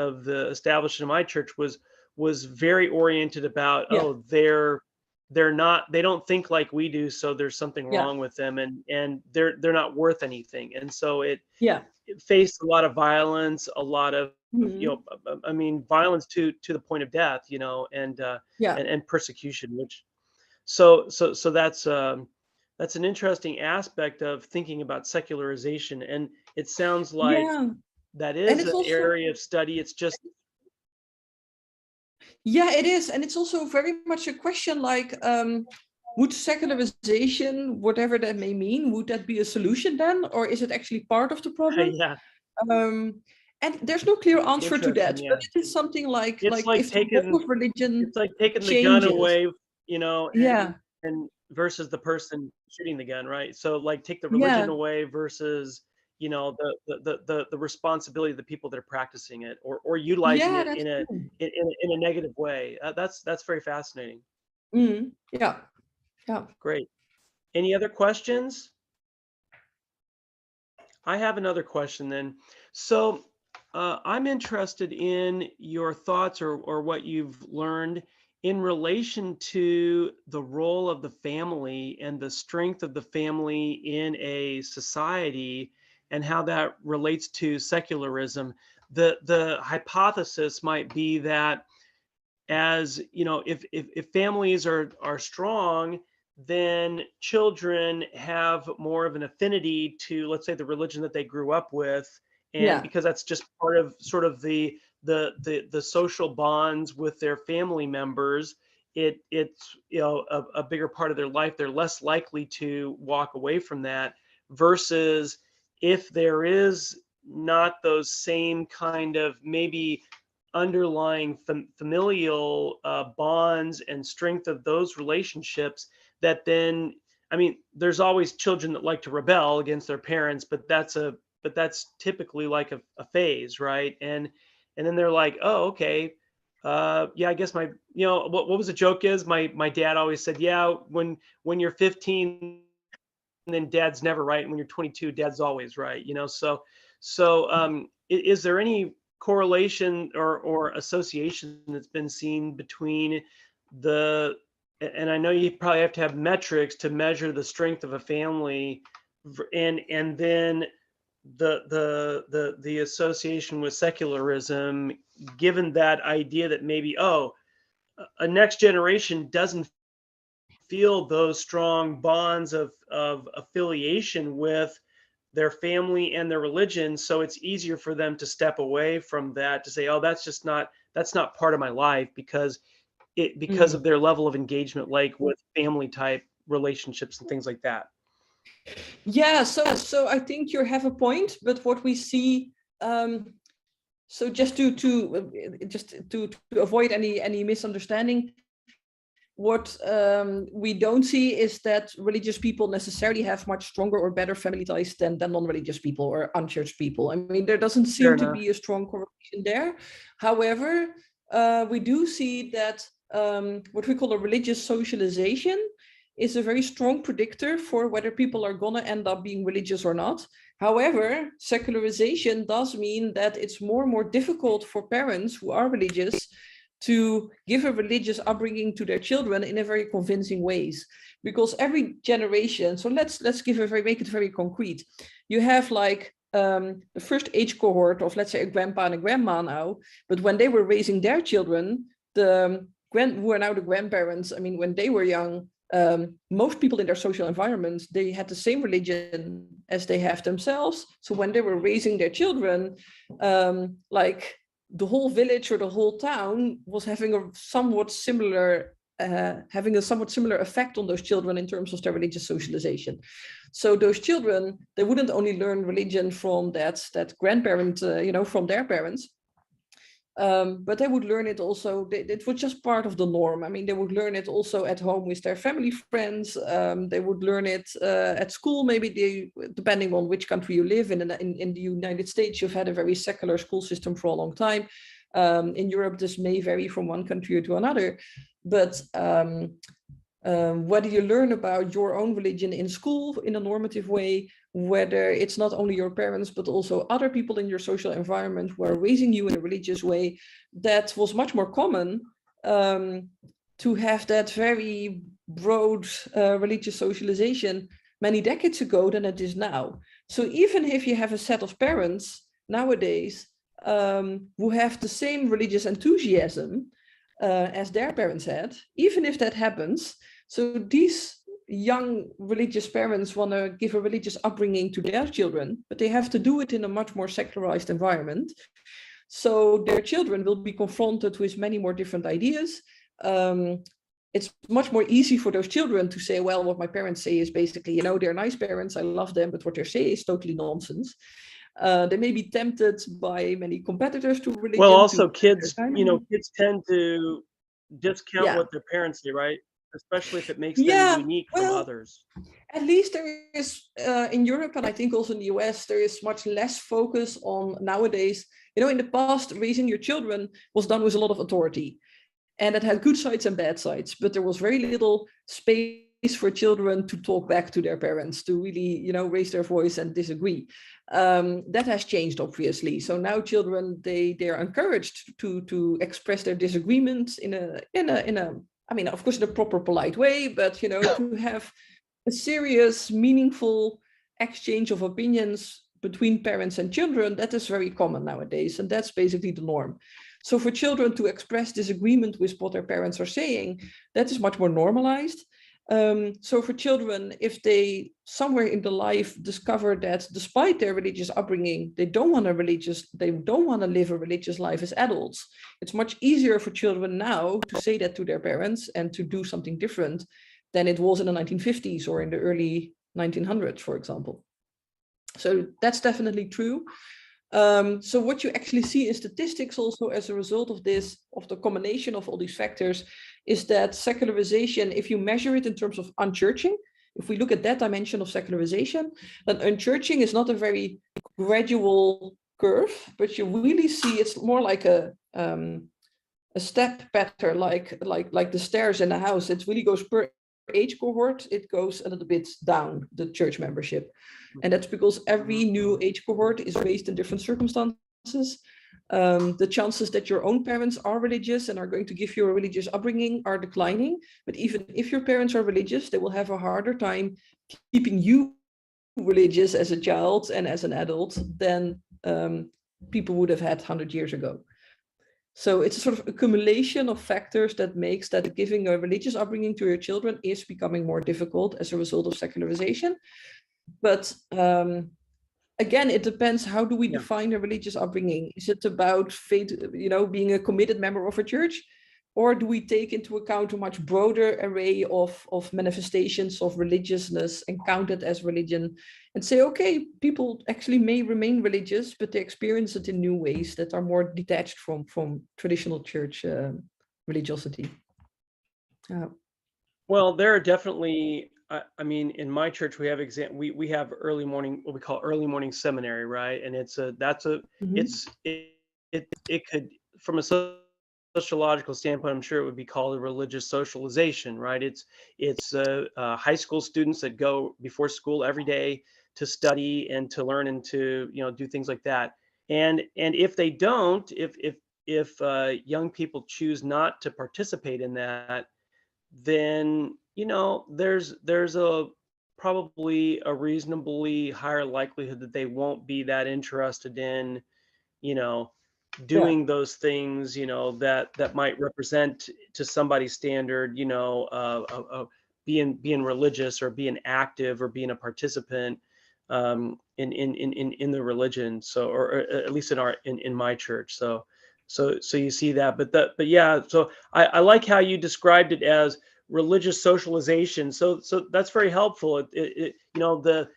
establishment of my church was very oriented about, they don't think like we do, so there's something wrong with them, and they're not worth anything. And so it faced a lot of violence, a lot of I mean, violence to the point of death, and persecution, which so that's an interesting aspect of thinking about secularization. And it sounds like that
And
is
it's
an
also,
area of study. It's just,
yeah, it is. And it's also very much a question like, would secularization, whatever that may mean, would that be a solution then? Or is it actually part of the problem?
yeah,
And there's no clear answer to that,
interesting. Yeah,
but it is something like
it's like
if the role of religion
it's like taking the gun
changes.
away, you know,
Yeah,
and versus the person shooting the gun, right? So like take the
yeah,
religion away versus, you know, the responsibility of the people that are practicing it or utilizing
yeah,
it
that's
in a
true.
in a negative way. That's very fascinating.
Yeah, yeah.
Great. Any other questions? I have another question then. So I'm interested in your thoughts or what you've learned in relation to the role of the family and the strength of the family in a society and how that relates to secularism. The hypothesis might be that, as you know, if families are strong, then children have more of an affinity to, let's say, the religion that they grew up with, and
Yeah.
because that's just part of sort of the social bonds with their family members, it's, you know, a bigger part of their life. They're less likely to walk away from that, versus if there is not those same kind of maybe underlying familial bonds and strength of those relationships, that then, I mean, there's always children that like to rebel against their parents, but that's typically like a phase, right? And then they're like, oh, okay, yeah, I guess my, you know, what was the joke is, my dad always said, yeah, when you're 15, then dad's never right, and when you're 22, dad's always right, you know. So is there any correlation or association that's been seen between the, and I know you probably have to have metrics to measure the strength of a family, and then the association with secularism, given that idea that maybe, oh, a next generation doesn't feel those strong bonds of affiliation with their family and their religion, so it's easier for them to step away from that, to say, oh, that's not part of my life, because of their level of engagement, like with family type relationships and things like that.
Yeah, so I think you have a point, but what we see, so just to avoid any misunderstanding, what we don't see is that religious people necessarily have much stronger or better family ties than non-religious people or unchurched people. I mean, there doesn't seem to be a strong correlation there. However, we do see that what we call a religious socialization is a very strong predictor for whether people are gonna end up being religious or not. However, secularization does mean that it's more and more difficult for parents who are religious to give a religious upbringing to their children in a very convincing ways, because every generation, so let's make it very concrete. You have like the first age cohort of, let's say, a grandpa and a grandma now, but when they were raising their children, who are now the grandparents, I mean, when they were young, most people in their social environment, they had the same religion as they have themselves. So when they were raising their children, like the whole village or the whole town was having a somewhat similar effect on those children in terms of their religious socialization. So those children, they wouldn't only learn religion from that grandparent, from their parents, but they would learn it also, it was just part of the norm. I mean, they would learn it also at home with their family friends. They would learn it at school, maybe depending on which country you live in. In the United States, you've had a very secular school system for a long time. In Europe, this may vary from one country to another. But whether you learn about your own religion in school in a normative way, whether it's not only your parents, but also other people in your social environment who are raising you in a religious way, that was much more common to have that very broad religious socialization many decades ago than it is now. So even if you have a set of parents nowadays who have the same religious enthusiasm as their parents had, even if that happens, so these young religious parents want to give a religious upbringing to their children, but they have to do it in a much more secularized environment. So their children will be confronted with many more different ideas. It's much more easy for those children to say, well, what my parents say is basically, you know, they're nice parents, I love them, but what they say is totally nonsense. They may be tempted by many competitors to religion.
Well, also kids, you know, kids tend to discount what their parents say, right? Especially if it makes them unique from others.
At least there is in Europe, and I think also in the US, there is much less focus on nowadays. You know, in the past, raising your children was done with a lot of authority, and it had good sides and bad sides, but there was very little space for children to talk back to their parents, to really, you know, raise their voice and disagree. That has changed, obviously. So now children, they are encouraged to express their disagreements in a I mean, of course, in a proper, polite way, but, you know, to have a serious, meaningful exchange of opinions between parents and children, that is very common nowadays. And that's basically the norm. So for children to express disagreement with what their parents are saying, that is much more normalized. So for children, if they somewhere in their life discover that despite their religious upbringing, they don't want to live a religious life as adults, it's much easier for children now to say that to their parents and to do something different than it was in the 1950s or in the early 1900s, for example. So that's definitely true. So what you actually see in statistics also as a result of this, of the combination of all these factors, is that secularization, if you measure it in terms of unchurching, if we look at that dimension of secularization, then unchurching is not a very gradual curve, but you really see it's more like a step pattern, like the stairs in a house. It really goes per age cohort, it goes a little bit down, the church membership. And that's because every new age cohort is raised in different circumstances. The chances that your own parents are religious and are going to give you a religious upbringing are declining. But even if your parents are religious, they will have a harder time keeping you religious as a child and as an adult than people would have had 100 years ago. So it's a sort of accumulation of factors that makes that giving a religious upbringing to your children is becoming more difficult as a result of secularization. But again, it depends, how do we define a religious upbringing? Is it about faith, you know, being a committed member of a church? Or do we take into account a much broader array of manifestations of religiousness and count it as religion and say, okay, people actually may remain religious, but they experience it in new ways that are more detached from traditional church religiosity?
Well, there are definitely, I mean, in my church, we have we have early morning, what we call early morning seminary, right? And it could, from a sociological standpoint, I'm sure it would be called a religious socialization, right? It's high school students that go before school every day to study and to learn and to, you know, do things like that. And if they don't, if young people choose not to participate in that, then, you know, there's probably a reasonably higher likelihood that they won't be that interested in, you know, doing those things, you know, that might represent to somebody's standard, you know, being religious or being active or being a participant in the religion. So, or at least in my church. So you see that, but yeah. So I like how you described it as religious socialization. So that's very helpful. You know, the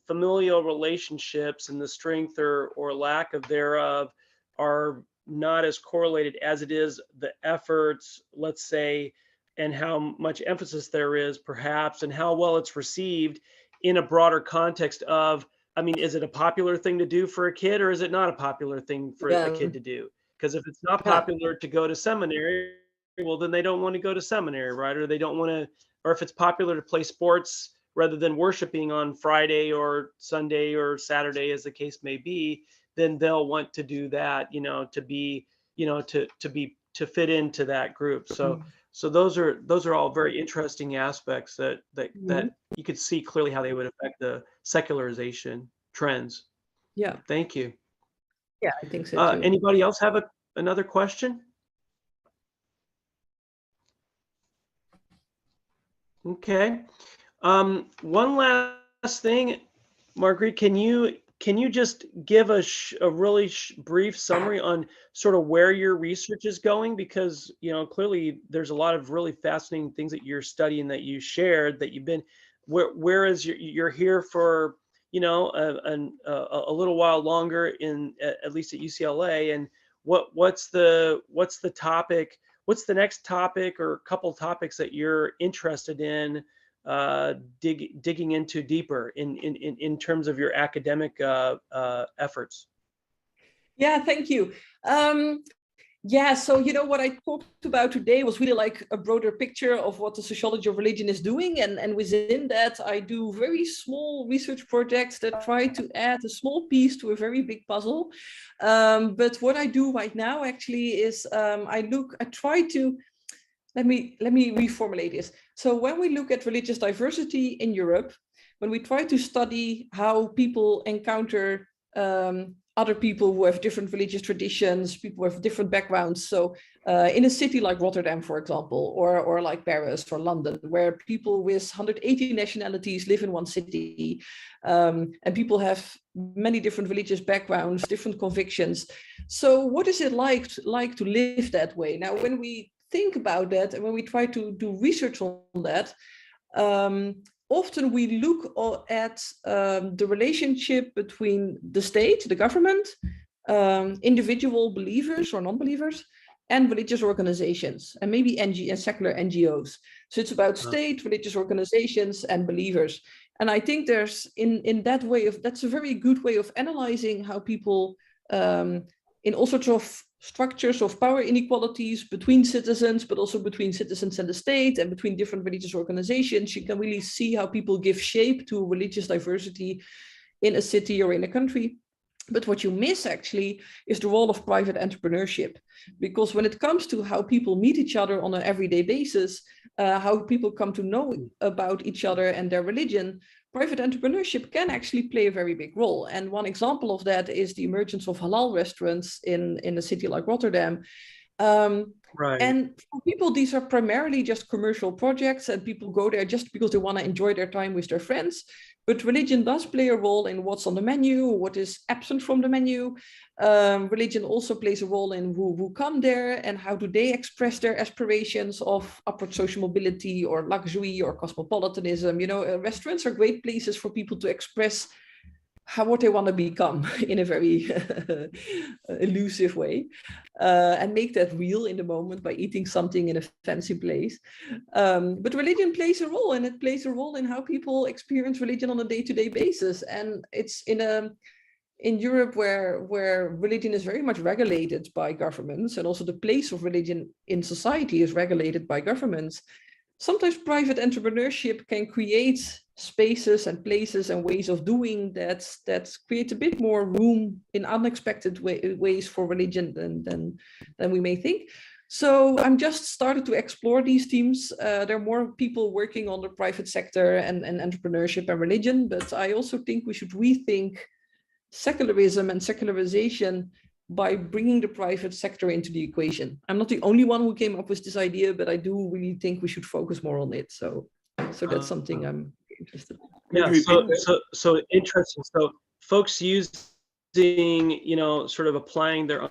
familial relationships and the strength or lack of thereof are not as correlated as it is the efforts, let's say, and how much emphasis there is perhaps, and how well it's received in a broader context of, I mean, is it a popular thing to do for a kid, or is it not a popular thing for a kid to do? Because if it's not popular to go to seminary, well, then they don't want to go to seminary, right? Or they don't want to, or if it's popular to play sports rather than worshiping on Friday or Sunday or Saturday, as the case may be, then they'll want to do that, you know, to be, you know, to fit into that group. So those are all very interesting aspects that you could see clearly how they would affect the secularization trends.
Yeah.
Thank you.
Yeah, I think so too.
Anybody else have another question? Okay. One last thing, Margreet, can you just give a really brief summary on sort of where your research is going? Because, clearly there's a lot of really fascinating things that you're studying that you shared that you've been, whereas you're here for, a little while longer at least at UCLA, and what's the topic? What's the next topic or couple topics that you're interested in digging into deeper in terms of your academic efforts?
Yeah, thank you. Yeah, so what I talked about today was really like a broader picture of what the sociology of religion is doing. And within that, I do very small research projects that try to add a small piece to a very big puzzle. But what I do right now actually is let me reformulate this. So when we look at religious diversity in Europe, when we try to study how people encounter other people who have different religious traditions, people with different backgrounds. So in a city like Rotterdam, for example, or like Paris or London, where people with 180 nationalities live in one city, and people have many different religious backgrounds, different convictions. So what is it like to live that way? Now, when we think about that and when we try to do research on that, often we look at the relationship between the state, the government, individual believers or non-believers, and religious organizations, and maybe secular NGOs. So it's about state, religious organizations, and believers. And I think there's that's a very good way of analyzing how people in all sorts of structures of power inequalities between citizens, but also between citizens and the state, and between different religious organizations. You can really see how people give shape to religious diversity in a city or in a country. But what you miss actually is the role of private entrepreneurship, because when it comes to how people meet each other on an everyday basis, how people come to know about each other and their religion, private entrepreneurship can actually play a very big role. And one example of that is the emergence of halal restaurants in a city like Rotterdam.
Right.
And for people, these are primarily just commercial projects, and people go there just because they want to enjoy their time with their friends. But religion does play a role in what's on the menu, what is absent from the menu. Religion also plays a role in who come there and how do they express their aspirations of upward social mobility or luxury or cosmopolitanism. Restaurants are great places for people to express what they want to become in a very elusive way, and make that real in the moment by eating something in a fancy place. But religion plays a role, and it plays a role in how people experience religion on a day-to-day basis. And it's in Europe where religion is very much regulated by governments, and also the place of religion in society is regulated by governments. Sometimes private entrepreneurship can create spaces and places and ways of doing that create a bit more room in unexpected ways for religion than we may think. So I'm just started to explore these themes. There are more people working on the private sector and entrepreneurship and religion, but I also think we should rethink secularism and secularization by bringing the private sector into the equation. I'm not the only one who came up with this idea, but I do really think we should focus more on it. So that's something I'm interested in.
Yeah, so interesting. So folks using, sort of applying their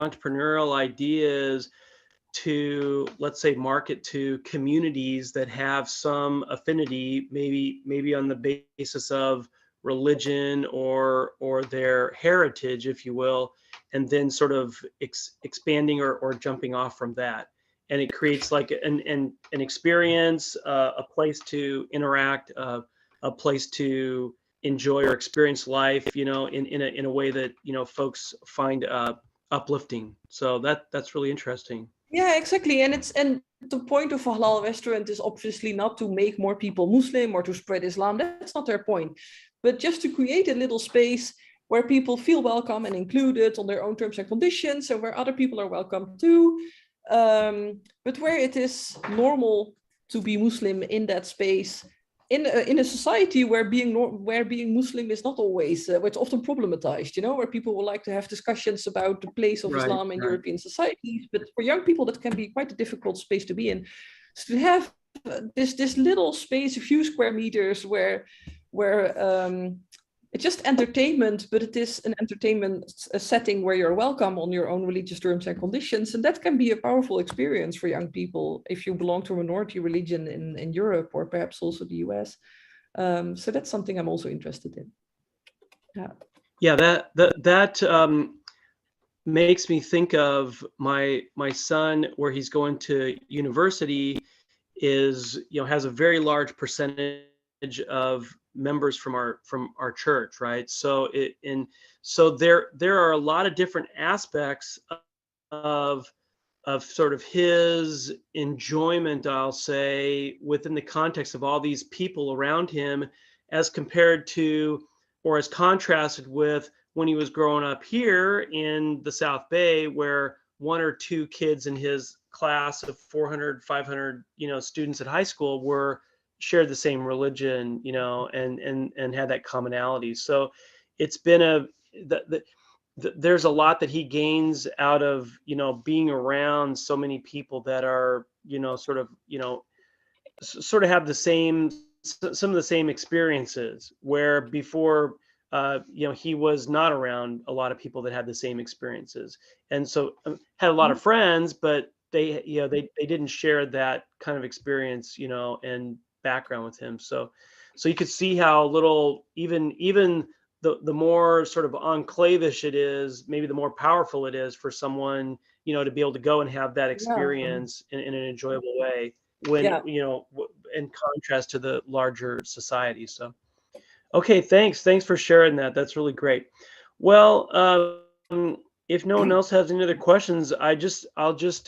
entrepreneurial ideas to, let's say, market to communities that have some affinity, maybe on the basis of religion or their heritage, if you will, and then sort of expanding or jumping off from that. And it creates like an experience, a place to interact, a place to enjoy or experience life, in a way that, folks find uplifting. So that's really interesting.
Yeah, exactly. And the point of a halal restaurant is obviously not to make more people Muslim or to spread Islam. That's not their point. But just to create a little space where people feel welcome and included on their own terms and conditions, and where other people are welcome too, but where it is normal to be Muslim in that space, in a society where being Muslim is not always, where it's often problematized, where people would like to have discussions about the place of Islam in European societies. But for young people, that can be quite a difficult space to be in. So to have this little space, a few square meters, where it's just entertainment, but it is an entertainment setting where you're welcome on your own religious terms and conditions. And that can be a powerful experience for young people if you belong to a minority religion in Europe or perhaps also the US. So that's something I'm also interested in.
Yeah, that makes me think of my son, where he's going to university, is, has a very large percentage of members from our church, right? So there are a lot of different aspects of sort of his enjoyment, I'll say, within the context of all these people around him, as compared to, or as contrasted with, when he was growing up here in the South Bay, where one or two kids in his class of 400, 500, students at high school shared the same religion, and had that commonality. So it's been there's a lot that he gains out of, being around so many people that are, sort of have some of the same experiences, where before, he was not around a lot of people that had the same experiences. And so had a lot of friends, but they didn't share that kind of experience, and background with him. So you could see how little, even the more sort of enclavish it is, maybe the more powerful it is for someone, to be able to go and have that experience in an enjoyable way, when, in contrast to the larger society. So, okay, thanks for sharing that. That's really great. Well, if no one else has any other questions, I'll just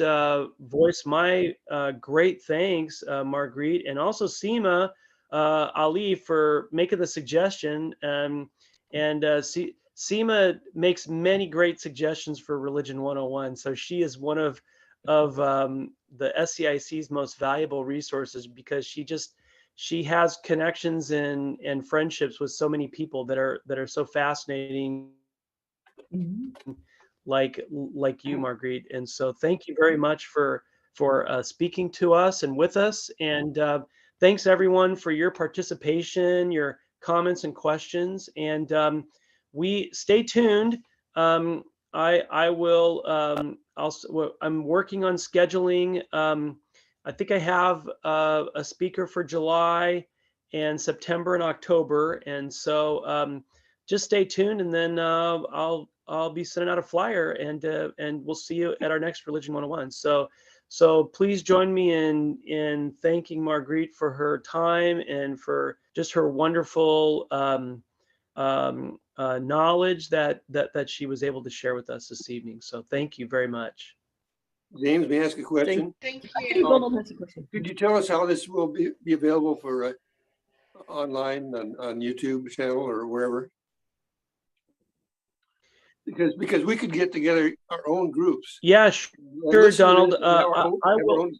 voice my great thanks, Margreet, and also Seema Ali, for making the suggestion. And Seema makes many great suggestions for Religion 101. So she is one of the SCIC's most valuable resources, because she has connections and friendships with so many people that are so fascinating, like you, Margreet. And so thank you very much for speaking to us and with us. And thanks everyone for your participation, your comments and questions. And we stay tuned. I will. I'm working on scheduling. I think I have a speaker for July and September and October, and so just stay tuned, and then I'll be sending out a flyer, and we'll see you at our next Religion 101. So please join me in thanking Margreet for her time and for just her wonderful knowledge that she was able to share with us this evening. So thank you very much.
James, may I ask a question?
Thank
I think
you.
Donald has a question.
Could you tell us how this will be available for online on YouTube channel or wherever? Because we could get together our own groups.
Yeah, sure, Donald. I will.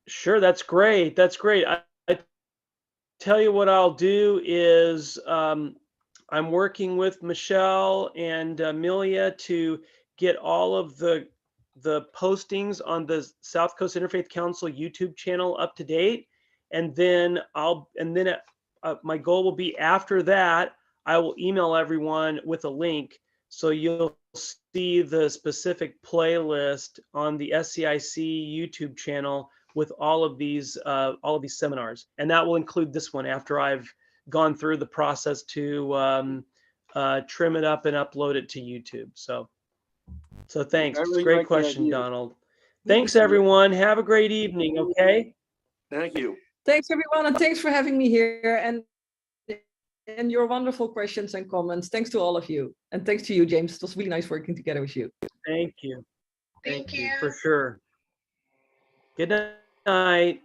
Sure, that's great. That's great. I tell you what I'll do is I'm working with Michelle and Amelia to get all of the postings on the South Coast Interfaith Council YouTube channel up to date, and then my goal will be, after that, I will email everyone with a link, so you'll see the specific playlist on the SCIC YouTube channel with all of these seminars, and that will include this one after I've gone through the process to trim it up and upload it to YouTube. So thanks.
Really
Great
like
question, Donald. Thanks everyone. Have a great evening. Okay.
Thank you.
Thanks everyone, and thanks for having me here, and your wonderful questions and comments. Thanks to all of you, and thanks to you, James. It was really nice working together with you.
Thank you.
Thank you.
For sure. Good night.